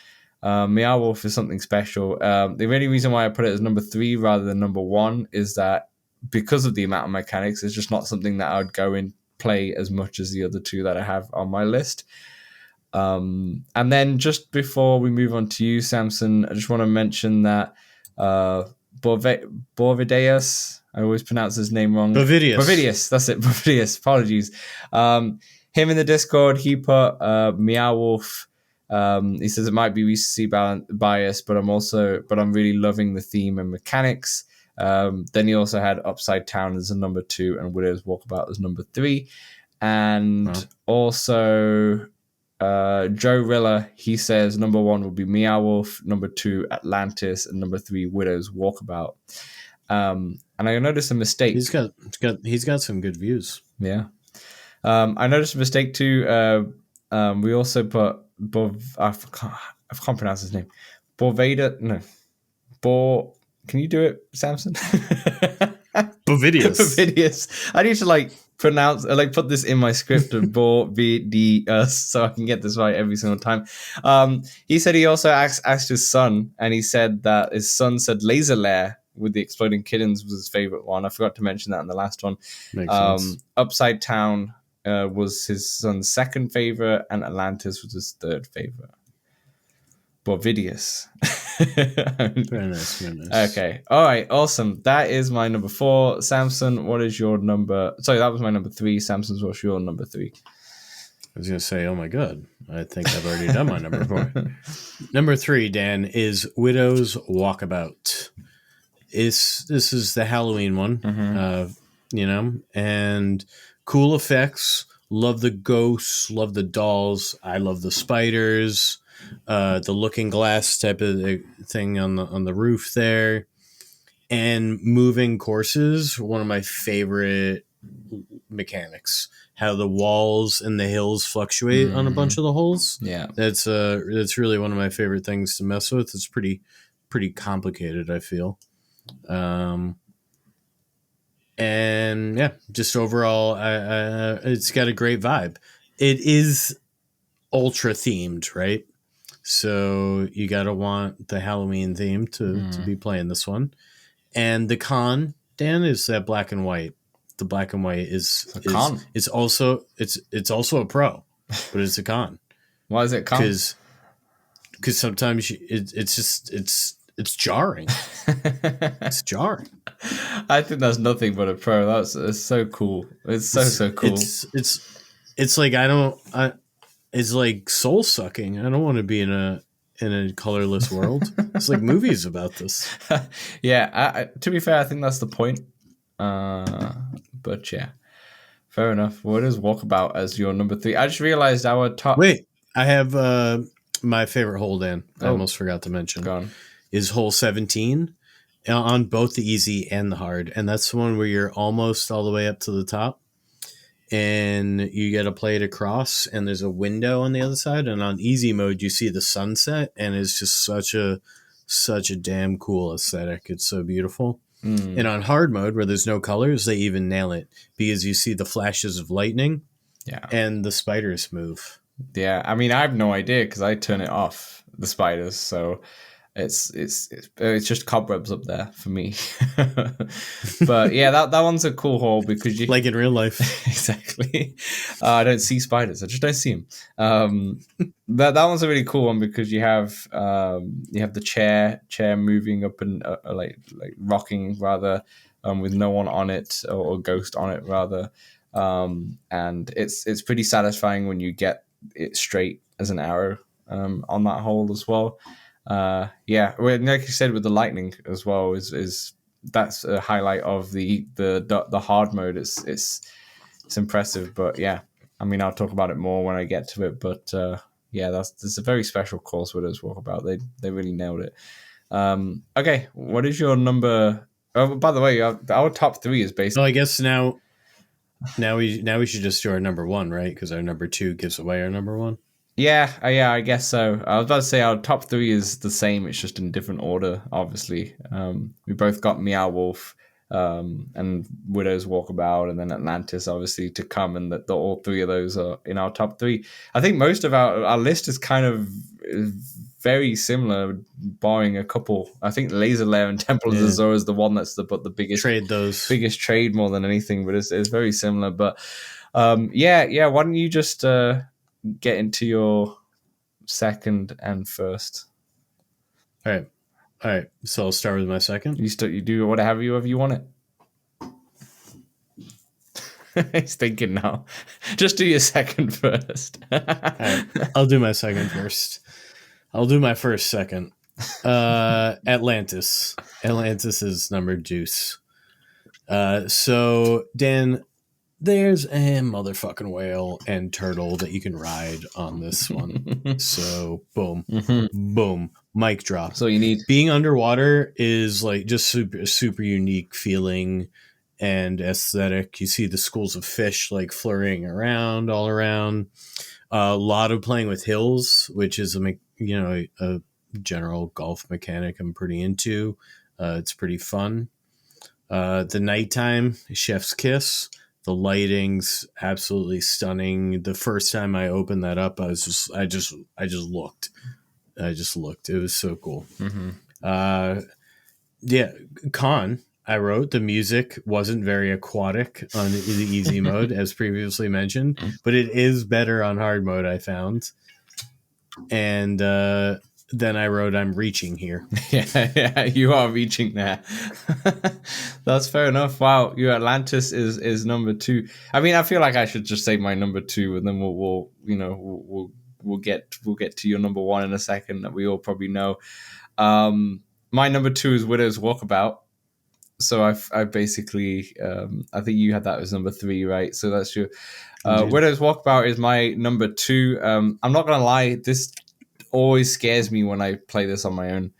Meow Wolf is something special. The only reason why I put it as number 3 rather than number 1 is that because of the amount of mechanics, it's just not something that I would go and play as much as the other two that I have on my list. And then just before we move on to you, Samson, I just want to mention that Borvideus, I always pronounce his name wrong. Borvideus, that's it. Borvideus, apologies. Him in the Discord, he put Meow Wolf. He says it might be recency bias, but I'm really loving the theme and mechanics. Then he also had Upside Town as a number 2 and Widow's Walkabout as number 3. And also Joe Rilla, he says number 1 would be Meow Wolf, number 2 Atlantis, and number 3 Widow's Walkabout. And I noticed a mistake. He's got some good views. Yeah. I noticed a mistake too. We also put I can't pronounce his name. Borvada. No. Can you do it, Samson? Bovidius. I need to pronounce, put this in my script of Borvidius so I can get this right every single time. He said he also asked his son, and he said that his son said Laser Lair with the Exploding Kittens was his favorite one. I forgot to mention that in the last one. Makes sense. Upside Town was his son's second favorite, and Atlantis was his third favorite. Borvidius. Very nice, very nice. Okay. All right. Awesome. That is my number 4. Samson, what is your number? Sorry, that was my number 3. Samson's, what's your number 3? I was going to say, oh my God, I think I've already done my number 4. Number 3, Dan, is Widow's Walkabout. This is the Halloween one, and cool effects. Love the ghosts, love the dolls. I love the spiders. The looking glass type of thing on the roof there, and moving courses. One of my favorite mechanics. How the walls and the hills fluctuate on a bunch of the holes. Yeah, that's really one of my favorite things to mess with. It's pretty complicated, I feel. And yeah, just overall, it's got a great vibe. It is ultra themed, right? So you gotta want the Halloween theme to be playing this one. And the con, Dan, is that black and white. The black and white is con. It's also a pro, but it's a con. Why is it con? Because sometimes it's it's jarring. It's jarring. I think that's nothing but a pro. It's so cool. It's so cool. It's like it's like soul sucking. I don't want to be in a colorless world. It's like movies about this. Yeah, to be fair, I think that's the point. But yeah, fair enough. What is Walkabout as your number 3? I just realized our top. Wait, I have my favorite hole, Dan. I Oh. almost forgot to mention. Gone. Is hole 17 on both the easy and the hard. And that's the one where you're almost all the way up to the top. And you get to play it across, and there's a window on the other side. And on easy mode, you see the sunset, and it's just such a damn cool aesthetic. It's so beautiful. And on hard mode, where there's no colors, they even nail it because you see the flashes of lightning, and the spiders move. Yeah, I mean, I have no idea because I turn it off, the spiders, so it's just cobwebs up there for me. But yeah, that one's a cool hole because you like in real life. Exactly. I don't see spiders. I just don't see them. That one's a really cool one because you have the chair moving up and like rocking rather, with no one on it or ghost on it rather, and it's pretty satisfying when you get it straight as an arrow on that hole as well. Yeah, like you said with the lightning as well is that's a highlight of the hard mode. It's impressive, but yeah, I mean I'll talk about it more when I get to it. But yeah, that's a very special course with us Walkabout. They really nailed it. Okay, what is your number? Oh, by the way, our top 3 is based. Well, I guess now we should just do our number 1, right? Because our number 2 gives away our number 1. Yeah, I guess so. I was about to say our top 3 is the same. It's just in different order, obviously. We both got Meow Wolf, and Widow's Walkabout, and then Atlantis, obviously, to come, and that all 3 of those are in our top 3. I think most of our list is kind of very similar, barring a couple. I think Laser Lair and Temple of the Zora is the one that's the biggest trade more than anything, but it's very similar. But yeah. Why don't you just get into your second and first? All right. So I'll start with my second. You do whatever you want it. He's thinking now. Just do your second first. All right, I'll do my second first. I'll do my first second. Atlantis. Atlantis is number juice. So Dan, there's a motherfucking whale and turtle that you can ride on this one. So boom, boom, mic drop. So you need being underwater is like just super unique feeling and aesthetic. You see the schools of fish like flurrying around all around. A lot of playing with hills, which is a general golf mechanic I'm pretty into. It's pretty fun. The nighttime, chef's kiss. The lighting's absolutely stunning. The first time I opened that up, I just looked. It was so cool. Yeah, con. I wrote the music wasn't very aquatic on the easy mode, as previously mentioned, but it is better on hard mode, I found. And then I wrote, I'm reaching here. Yeah, you are reaching there. That's fair enough. Wow, your Atlantis is number 2. I mean, I feel like I should just say my number 2, and then we'll get to your number 1 in a second that we all probably know. My number 2 is Widow's Walkabout. So I basically I think you had that as number 3, right? So that's your Widow's Walkabout is my number 2. I'm not gonna lie, this always scares me when I play this on my own.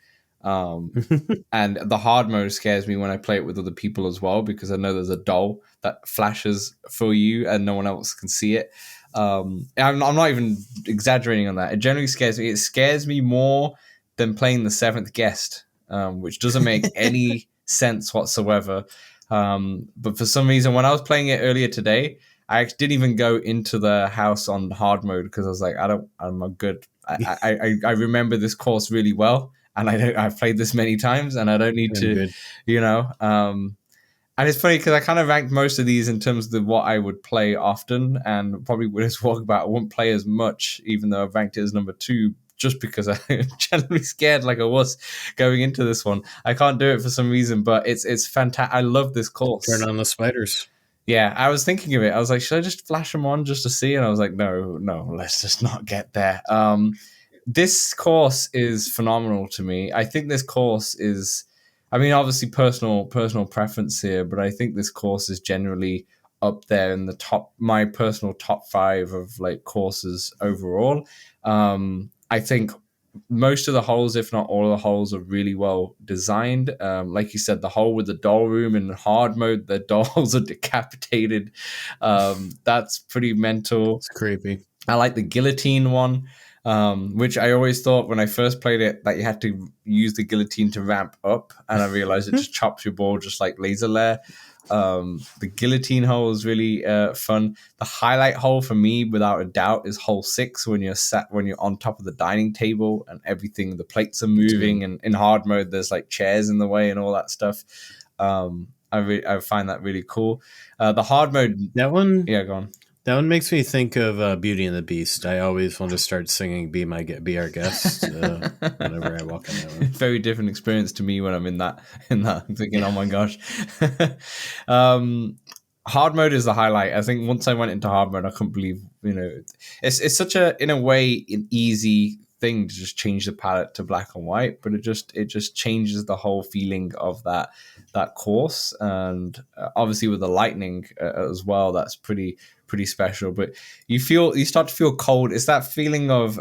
And the hard mode scares me when I play it with other people as well, because I know there's a doll that flashes for you and no one else can see it. I'm not even exaggerating on that. It generally scares me. It scares me more than playing the 7th guest, which doesn't make any sense whatsoever. But for some reason, when I was playing it earlier today, I didn't even go into the house on hard mode because I was like, I'm not good. I remember this course really well, and I've played this many times, and I don't need to, and it's funny because I kind of ranked most of these in terms of what I would play often, and probably with this Walkabout I wouldn't play as much, even though I've ranked it as number 2, just because I'm generally scared like I was going into this one. I can't do it for some reason, but it's fantastic. I love this Turn course. on the spiders. Yeah, I was thinking of it. I was like, should I just flash them on just to see? And I was like, no, let's just not get there. This course is phenomenal to me. I think this course is, I mean, obviously personal preference here, but I think this course is generally up there in the top, my personal top 5 of like courses overall. I think most of the holes, if not all of the holes, are really well designed. Like you said, the hole with the doll room in hard mode, the dolls are decapitated. That's pretty mental. It's creepy. I like the guillotine one, which I always thought when I first played it that you had to use the guillotine to ramp up, and I realized it just chops your ball just like laser lair. The guillotine hole is really fun. The highlight hole for me, without a doubt, is hole 6 when you're on top of the dining table and everything, the plates are moving, and in hard mode there's like chairs in the way and all that stuff. I find that really cool. The hard mode, That one, yeah, go on. That one makes me think of Beauty and the Beast. I always want to start singing "Be Our Guest" whenever I walk in that one. Very different experience to me when I'm in that. I'm thinking, oh my gosh. Hard mode is the highlight. I think once I went into hard mode, I couldn't believe, it's such a, in a way, an easy thing to just change the palette to black and white, but it just changes the whole feeling of that course. And obviously with the lightning as well, that's pretty special. But you start to feel cold. It's that feeling of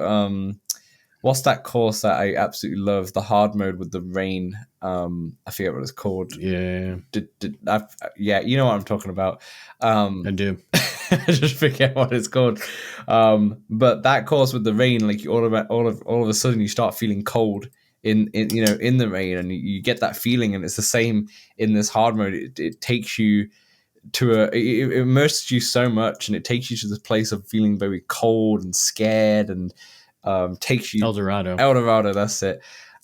what's that course that I absolutely love? The hard mode with the rain. I forget what it's called. Yeah. Yeah, you know what I'm talking about. I do. I just forget what it's called. But that course with the rain, like all of a sudden you start feeling cold in the rain, and you get that feeling, and it's the same in this hard mode. It takes you to it immerses you so much, and it takes you to this place of feeling very cold and scared, and takes you Eldorado, that's it.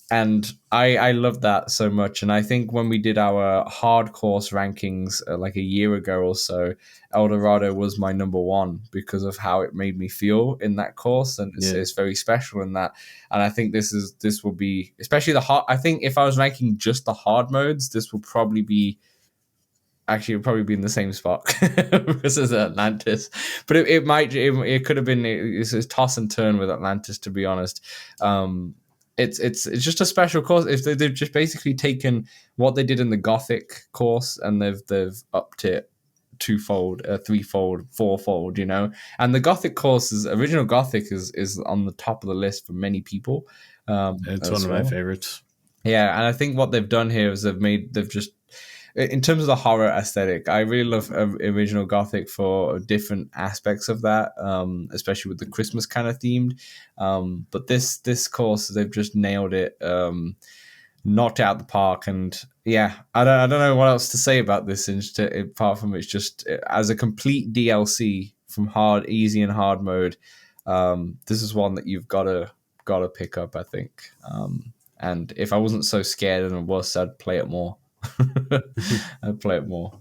And I love that so much. And I think when we did our hard course rankings like a year ago or so, Eldorado was my number 1 because of how it made me feel in that course, and it's very special in that. And I think this will be, especially the hard. I think if I was ranking just the hard modes, this will probably be. Actually, it'll probably be in the same spot because it's Atlantis, but it could have been. It's a toss and turn with Atlantis, to be honest. It's just a special course. If they've just basically taken what they did in the Gothic course and they've upped it 2-fold, 3-fold, 4-fold, And the Gothic course original Gothic is on the top of the list for many people. It's one of my favorites. Yeah, and I think what they've done here is they've just. In terms of the horror aesthetic, I really love original Gothic for different aspects of that, especially with the Christmas kind of themed. But this course, they've just nailed it, knocked it out the park. And yeah, I don't know what else to say about this, apart from it's just as a complete DLC from easy and hard mode. This is one that you've got to pick up, I think. And if I wasn't so scared and worse, I'd play it more. I'd play it more.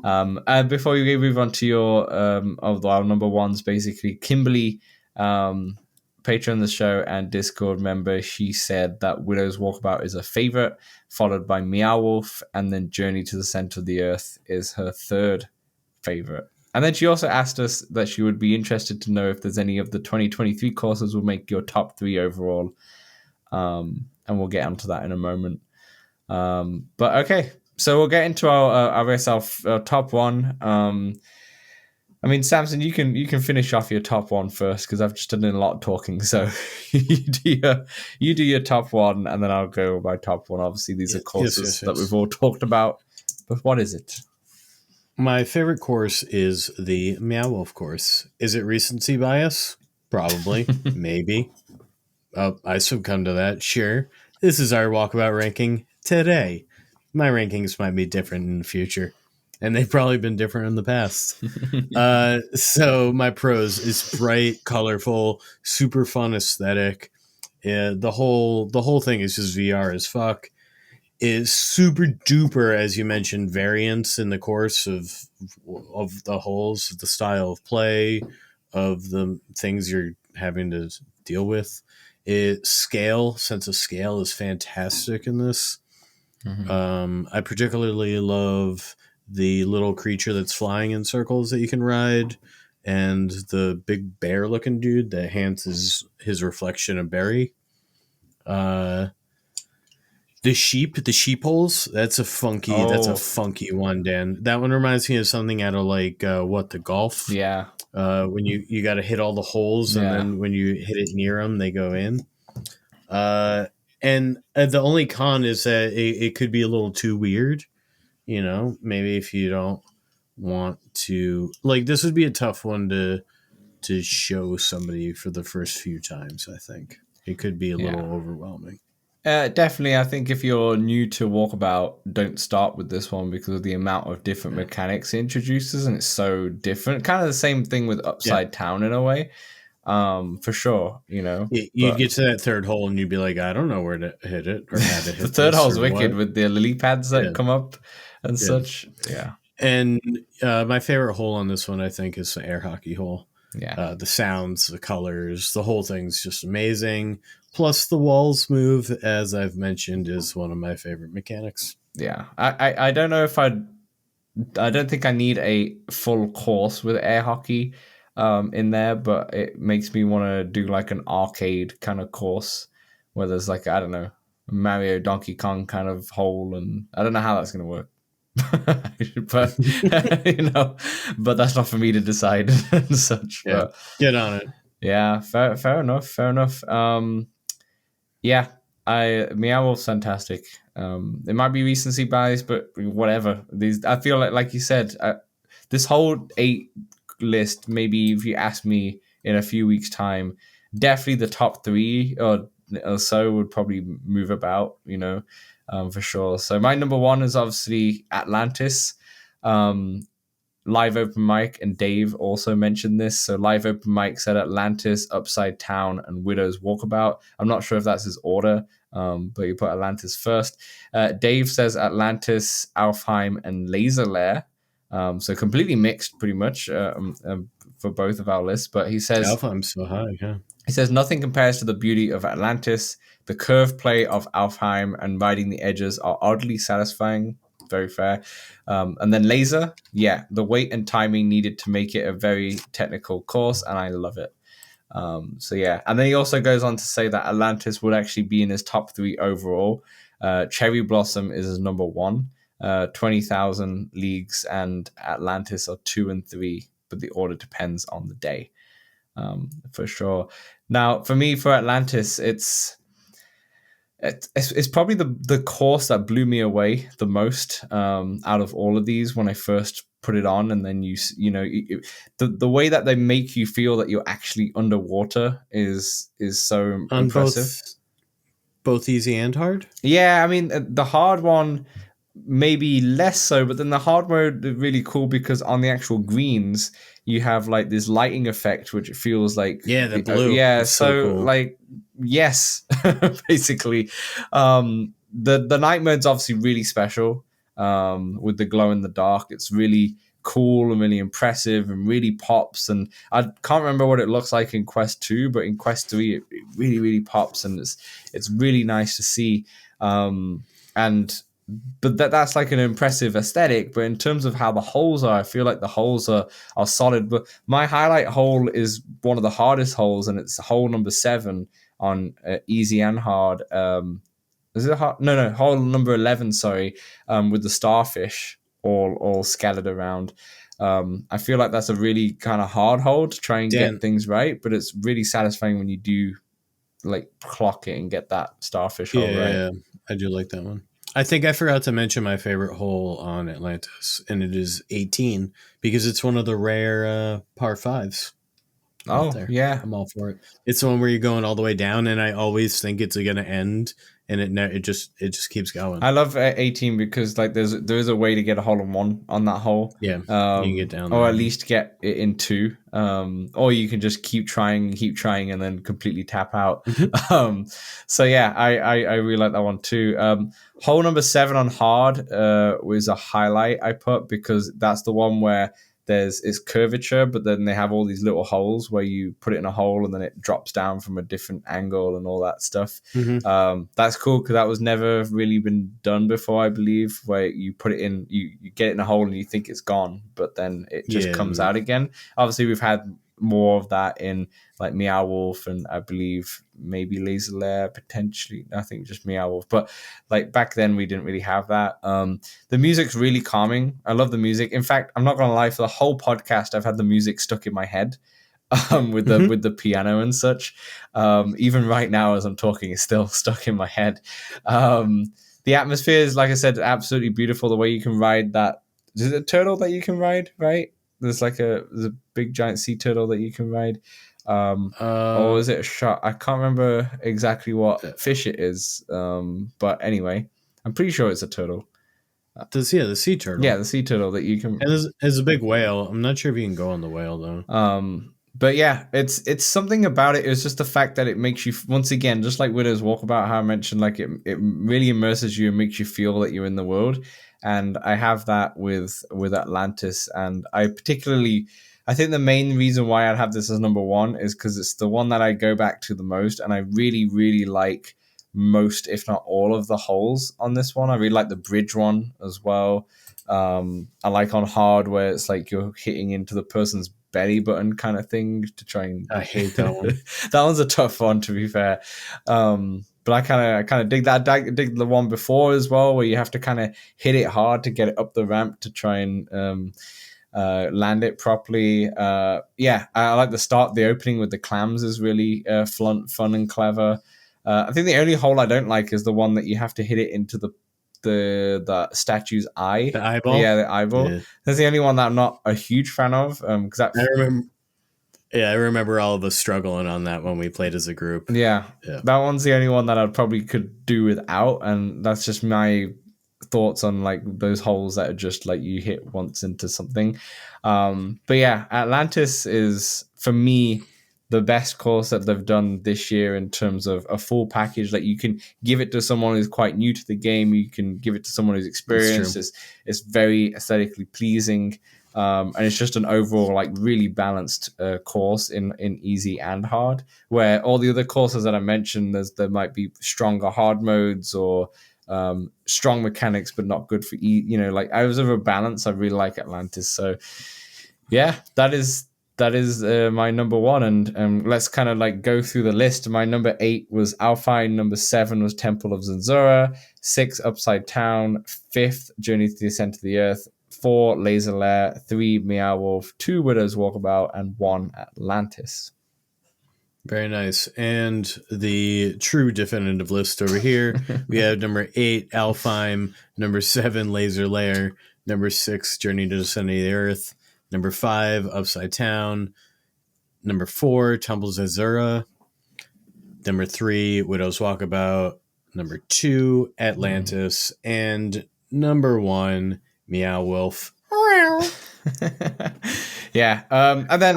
And before we move on to your of our number 1s, basically, Kimberly, patron of the show and Discord member, she said that Widow's Walkabout is her favorite, followed by Meow Wolf, and then Journey to the Center of the Earth is her 3rd favorite. And then she also asked us that she would be interested to know if there's any of the 2023 courses will make your top 3 overall. And we'll get onto that in a moment. But okay, so we'll get into our top 1. I mean, Samson, you can finish off your top 1 first, because I've just done a lot of talking. So you do your top 1, and then I'll go by top 1. Obviously, these are courses that we've all talked about. But what is it? My favorite course is the Meow Wolf course. Is it recency bias? Probably, maybe. I succumb to that. Sure. This is our Walkabout ranking today. My rankings might be different in the future, and they've probably been different in the past. So my pros is bright, colorful, super fun aesthetic. The whole thing is just VR as fuck. Is super duper, as you mentioned, variance in the course of the holes, the style of play, of the things you're having to deal with. Sense of scale is fantastic in this. Mhm. I particularly love the little creature that's flying in circles that you can ride, and the big bear looking dude that hands his reflection a berry. Uh, the sheep holes. That's a Oh, funky one, Dan. That one reminds me of something out of like the golf. yeah, When you got to hit all the holes, and yeah, then when you hit it near them, they go in. Uh, and the only con is that it could be a little too weird. Maybe if you don't want to, like, this would be a tough one to show somebody for the first few times. I think it could be a yeah. little overwhelming. Definitely, I think if you're new to Walkabout, don't start with this one because of the amount of different Yeah. mechanics it introduces, and it's so different. Kind of the same thing with Yeah. Upside Down in a way, for sure. You'd But get to that third hole and you'd be like, I don't know where to hit it or how to the hit third this hole's or wicked what. with the lily pads that Yeah. come up and Yeah. such. Yeah, And my favorite hole on this one, I think, is the air hockey hole. yeah. The sounds, the colors, the whole thing's just amazing. Plus, the walls move, as I've mentioned, is one of my favorite mechanics. Yeah, I don't know if I don't think I need a full course with air hockey in there, but it makes me want to do like an arcade kind of course where there's like, I don't know, Mario Donkey Kong kind of hole, and I don't know how that's going to work. But but that's not for me to decide and such. Yeah, But get on it. yeah, fair enough, fair enough. Yeah, Meow Wolf's fantastic. It might be recency bias, but whatever. These, I feel like you said, this whole 8 list. Maybe if you ask me in a few weeks' time, definitely the top 3 or so would probably move about. For sure. So my number 1 is obviously Atlantis. Um, Live Open Mic and Dave also mentioned this. So Live Open Mic said Atlantis, Upside Down, and Widow's Walkabout. I'm not sure if that's his order, but you put Atlantis first. Dave says Atlantis, Alfheim, and Laser Lair. So completely mixed, pretty much, for both of our lists. But he says Alpha, I'm so high. Yeah. nothing compares to the beauty of Atlantis. The curve play of Alfheim and riding the edges are oddly satisfying. Very fair. And then Laser, yeah, the weight and timing needed to make it a very technical course, and I love it. So yeah, and then he also goes on to say that Atlantis would actually be in his top 3 overall. Cherry Blossom is his number 1. 20,000 Leagues and Atlantis are 2 and 3, but the order depends on the day, for sure. Now, for me, for Atlantis, it's probably the course that blew me away the most out of all of these when I first put it on, and then the way that they make you feel that you're actually underwater is so On impressive. both easy and hard. Yeah, I mean the hard one maybe less so, but then the hard mode is really cool because on the actual greens you have like this lighting effect which feels like, Yeah, the blue. yeah, It's so cool. like yes. Basically, the night mode's obviously really special, with the glow in the dark. It's really cool and really impressive and really pops, and I can't remember what it looks like in Quest 2, but in Quest 3 it really pops, and it's really nice to see. And but that's like an impressive aesthetic. But in terms of how the holes are, I feel like the holes are solid. But my highlight hole is one of the hardest holes, and it's hole number 7 on easy and hard. Is it hard? No, hole number 11. Sorry, with the starfish all scattered around. I feel like that's a really kind of hard hole to try and Dan. get things right, but it's really satisfying when you do like clock it and get that starfish hole right. Yeah, I do like that one. I think I forgot to mention my favorite hole on Atlantis, and it is 18 because it's one of the rare par 5s. Oh, yeah. I'm all for it. It's the one where you're going all the way down, and I always think it's going to end, and it just keeps going. I love 18 because like there is a way to get a hole in 1 on that hole. Yeah, you can get down there. Or at least get it in 2. Or you can just keep trying, and then completely tap out. So yeah, I really like that one too. Hole number 7 on hard was a highlight I put because that's the one where it's curvature, but then they have all these little holes where you put it in a hole and then it drops down from a different angle and all that stuff. That's cool because that was never really been done before, I believe, where you put it in, you get it in a hole and you think it's gone, but then it just comes out again. Obviously, we've had more of that in like Meow Wolf and I believe maybe Laser Lair, potentially. I think just Meow Wolf, but like back then we didn't really have that. The music's really calming. I love the music. In fact, I'm not gonna lie, for the whole podcast I've had the music stuck in my head. With the piano and such. Even right now as I'm talking, it's still stuck in my head. The atmosphere is, like I said, absolutely beautiful. The way you can ride that. Is it a turtle that you can ride, right? There's a big giant sea turtle that you can ride. Or is it a shark? I can't remember exactly what fish it is. But anyway, I'm pretty sure it's a turtle. The sea turtle. Yeah, the sea turtle that you can. And there's a big whale. I'm not sure if you can go on the whale though. But yeah, it's something about it. It's just the fact that it makes you, once again, just like Widow's Walkabout, how I mentioned, like it really immerses you and makes you feel that you're in the world. And I have that with Atlantis. And I think the main reason why I'd have this as number one is because it's the one that I go back to the most. And I really, really like most, if not all, of the holes on this one. I really like the bridge one as well. I like on hard where it's like you're hitting into the person's belly button kind of thing to try and. I hate that one. That one's a tough one, to be fair. But I kind of dig that. I dig the one before as well, where you have to kind of hit it hard to get it up the ramp to try and land it properly. Yeah, I like the opening with the clams is really fun and clever. I think the only hole I don't like is the one that you have to hit it into the statue's eye. The eyeball? Yeah, the eyeball. Yeah. That's the only one that I'm not a huge fan of. I remember all of us struggling on that when we played as a group. Yeah. That one's the only one that I probably could do without, and that's just my thoughts on like those holes that are just like you hit once into something. But yeah, Atlantis is for me the best course that they've done this year in terms of a full package. Like you can give it to someone who's quite new to the game. You can give it to someone who's experienced. It's very aesthetically pleasing. And it's just an overall like really balanced course in easy and hard, where all the other courses that I mentioned, there might be stronger hard modes or strong mechanics, but not good for like I was over a balance. I really like Atlantis. So yeah, that is my number one, and let's kind of like go through the list. My number 8 was Alpine, number 7 was Temple of Zanzura, 6 Upside Town, 5th Journey to the Ascent of the Earth, 4 Laser Lair, 3 Meow Wolf, 2 Widow's Walkabout, and 1 Atlantis. Very nice. And the true definitive list over here, we have number 8 Alfheim, number 7 Laser Lair, number 6 Journey to the Ascent of the Earth, number 5, Upside Town. Number 4, Tumbles Azura. Number 3, Widow's Walkabout. Number 2, Atlantis. And number 1, Meow Wolf. Yeah. And then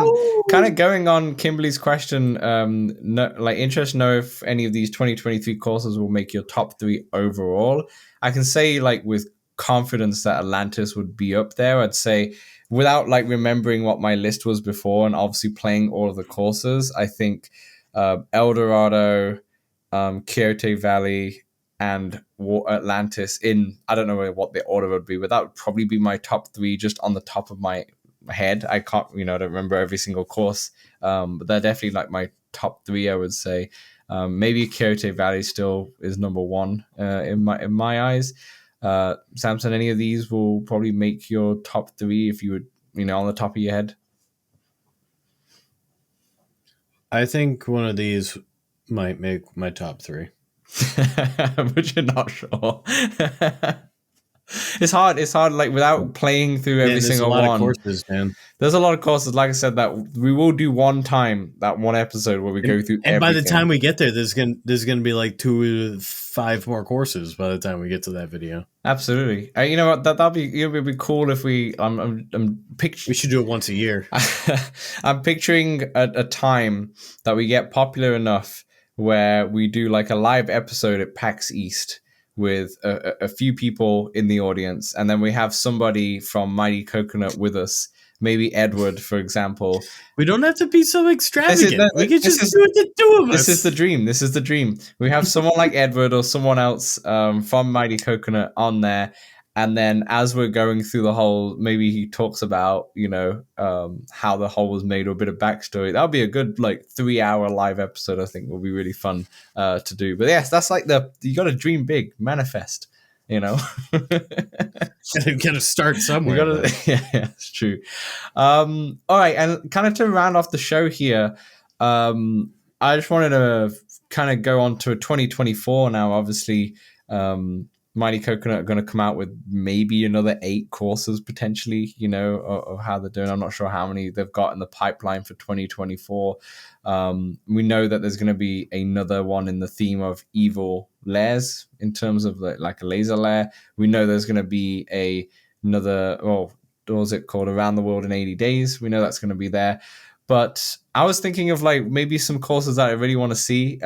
kind of going on Kimberly's question, interested to know if any of these 2023 courses will make your top 3 overall. I can say like with confidence that Atlantis would be up there. I'd say without like remembering what my list was before and obviously playing all of the courses, I think El Dorado, Quixote Valley, and Atlantis I don't know what the order would be, but that would probably be my top 3 just on the top of my head. I can't, I don't remember every single course, but they're definitely like my top 3, I would say. Maybe Quixote Valley still is number 1 in my eyes. Samson, any of these will probably make your top 3 if you would, on the top of your head? I think one of these might make my top 3. But you're not sure. It's hard like without playing through every single one. There's a lot of courses, man. There's a lot of courses, like I said, that we will do one time, that one episode where we go through everything. And by the time we get there, there's gonna be like 2 to 5 more courses by the time we get to that video. Absolutely. You know what? That'd be cool if we. We should do it once a year. I'm picturing a time that we get popular enough where we do like a live episode at PAX East with a few people in the audience, and then we have somebody from Mighty Coconut with us maybe Edward, for example. We don't have to be so extravagant. We can just is, do it the two of us. This is the dream. This is the dream. We have someone like Edward or someone else from Mighty Coconut on there. And then as we're going through the whole, maybe he talks about, how the whole was made or a bit of backstory. That'll be a good, 3-hour live episode, I think will be really fun to do. But yes, that's like you got to dream big, manifest, Gotta start somewhere. yeah, it's true. All right. And kind of to round off the show here, I just wanted to kind of go on to 2024 now. Obviously, Mighty Coconut are going to come out with maybe another 8 courses potentially, of how they're doing. I'm not sure how many they've got in the pipeline for 2024. We know that there's going to be another one in the theme of evil lairs in terms of like a laser lair. We know there's going to be another, what was it called? Around the World in 80 Days. We know that's going to be there. But I was thinking of maybe some courses that I really want to see.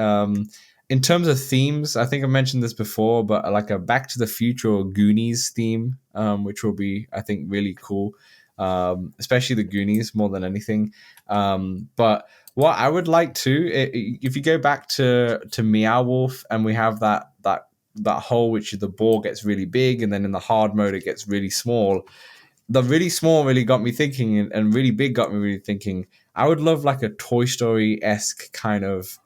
In terms of themes, I think I mentioned this before, but like a Back to the Future or Goonies theme, which will be, I think, really cool, especially the Goonies more than anything. But what I would like if you go back to Meow Wolf and we have that hole, which the ball gets really big, and then in the hard mode it gets really small. The really small really got me thinking, and really big got me really thinking. I would love like a Toy Story-esque kind of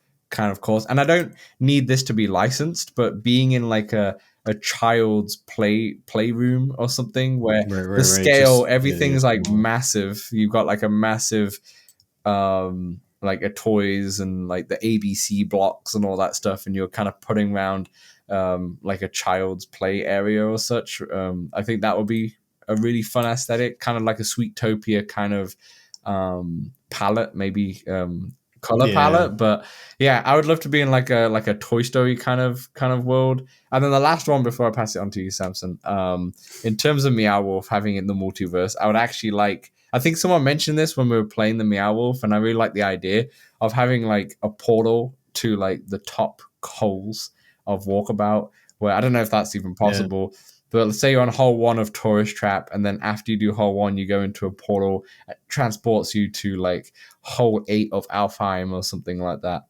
course, and I don't need this to be licensed, but being in like a child's playroom or something where the scale, everything's massive. You've got like a massive like a toys and like the ABC blocks and all that stuff, and you're kind of putting around like a child's play area or such. I think that would be a really fun aesthetic, kind of like a Sweetopia kind of palette, maybe color palette. But yeah, I would love to be in like a Toy Story kind of world. And then the last one before I pass it on to you, Samson, in terms of Meow Wolf having it in the multiverse, I would actually I think someone mentioned this when we were playing the Meow Wolf, and I really like the idea of having like a portal to like the top holes of Walkabout, where I don't know if that's even possible. Yeah. But let's say you're on hole 1 of Tourist Trap, and then after you do hole 1, you go into a portal that transports you to like hole 8 of Alfheim or something like that.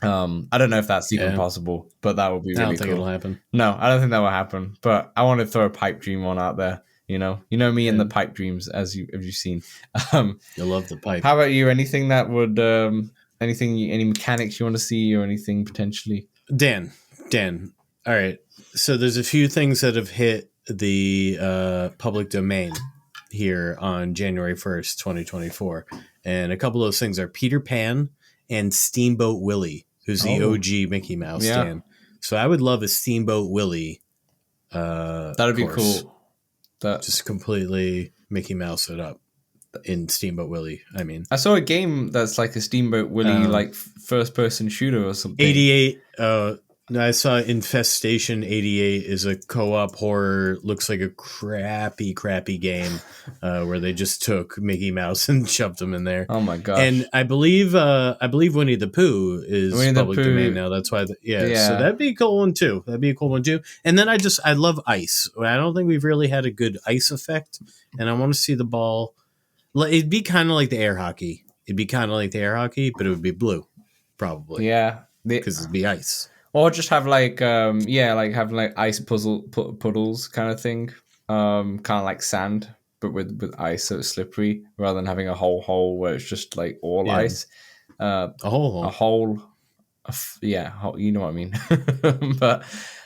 I don't know if that's even possible, but that would be really cool. I don't think it'll happen. No, I don't think that will happen. But I want to throw a pipe dream one out there. You know me and the pipe dreams, as you've seen. You love the pipe. How about you? Anything that would any mechanics you want to see or anything potentially? Dan. All right. So there's a few things that have hit the public domain here on January 1st, 2024. And a couple of those things are Peter Pan and Steamboat Willie, who's the OG Mickey Mouse, Dan. So I would love a Steamboat Willie that'd be cool. Just completely Mickey Mouse it up in Steamboat Willie. I mean, I saw a game that's like a Steamboat Willie, like first-person shooter or something. 88. I saw Infestation 88 is a co-op horror. Looks like a crappy game where they just took Mickey Mouse and shoved him in there. Oh my gosh! And I believe Winnie the Pooh is public domain now. That's why. So that'd be a cool one too. And then I love ice. I don't think we've really had a good ice effect, and I want to see the ball. It'd be kind of like the air hockey. But it would be blue, probably. Yeah, because it'd be ice. Or just have having ice puddles kind of thing, kind of like sand, but with ice, so it's slippery, rather than having a whole hole where it's just like all ice. A hole. You know what I mean. But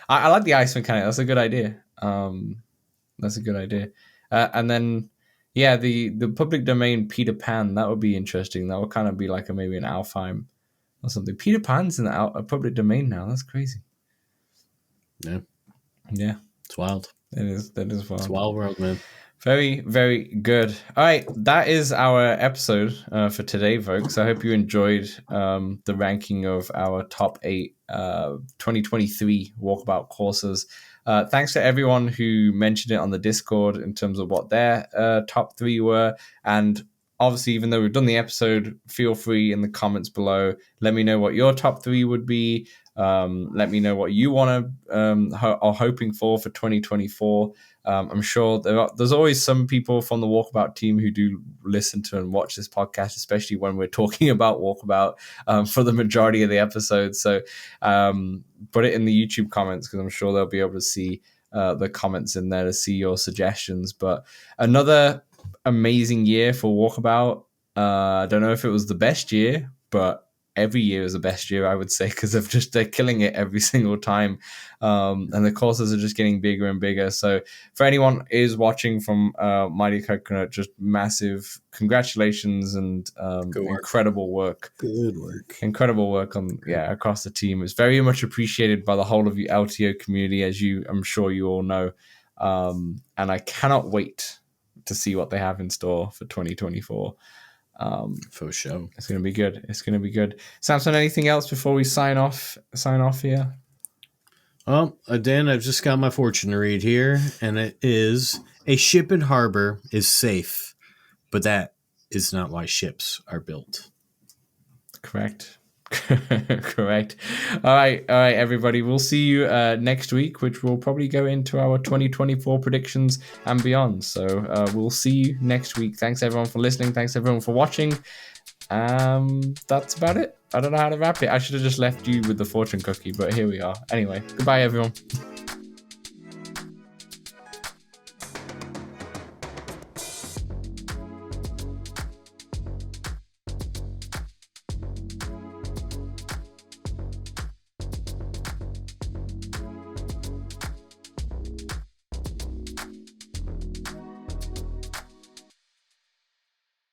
I like the ice mechanic. That's a good idea. And then the public domain Peter Pan, that would be interesting. That would kind of be like maybe an Alfheim or something. Peter Pan's in the public domain now. That's crazy. Yeah. It's wild. That is wild. It's a wild world, man. Very, very good. All right, that is our episode for today, folks. I hope you enjoyed the ranking of our top 8 2023 Walkabout courses. Thanks to everyone who mentioned it on the Discord in terms of what their top 3 were. And obviously, even though we've done the episode, feel free in the comments below. Let me know what your top 3 would be. Let me know what you want to are hoping for 2024. I'm sure there's always some people from the Walkabout team who do listen to and watch this podcast, especially when we're talking about Walkabout for the majority of the episodes. So put it in the YouTube comments, because I'm sure they'll be able to see the comments in there to see your suggestions. But another amazing year for Walkabout. I don't know if it was the best year, but every year is the best year, I would say, because they're killing it every single time, and the courses are just getting bigger and bigger. So for anyone is watching from Mighty Coconut, just massive congratulations and incredible work. Good work. Incredible work across the team. It's very much appreciated by the whole of the LTO community, as I'm sure you all know, and I cannot wait to see what they have in store for 2024. For sure. It's gonna be good. Samson, anything else before we sign off here? Well, Dan, I've just got my fortune read here, and it is: a ship in harbor is safe, but that is not why ships are built. Correct. Correct. All right, everybody. We'll see you next week, which will probably go into our 2024 predictions and beyond. So we'll see you next week. Thanks everyone for listening. Thanks everyone for watching. That's about it. I don't know how to wrap it. I should have just left you with the fortune cookie, but here we are. Anyway, goodbye everyone.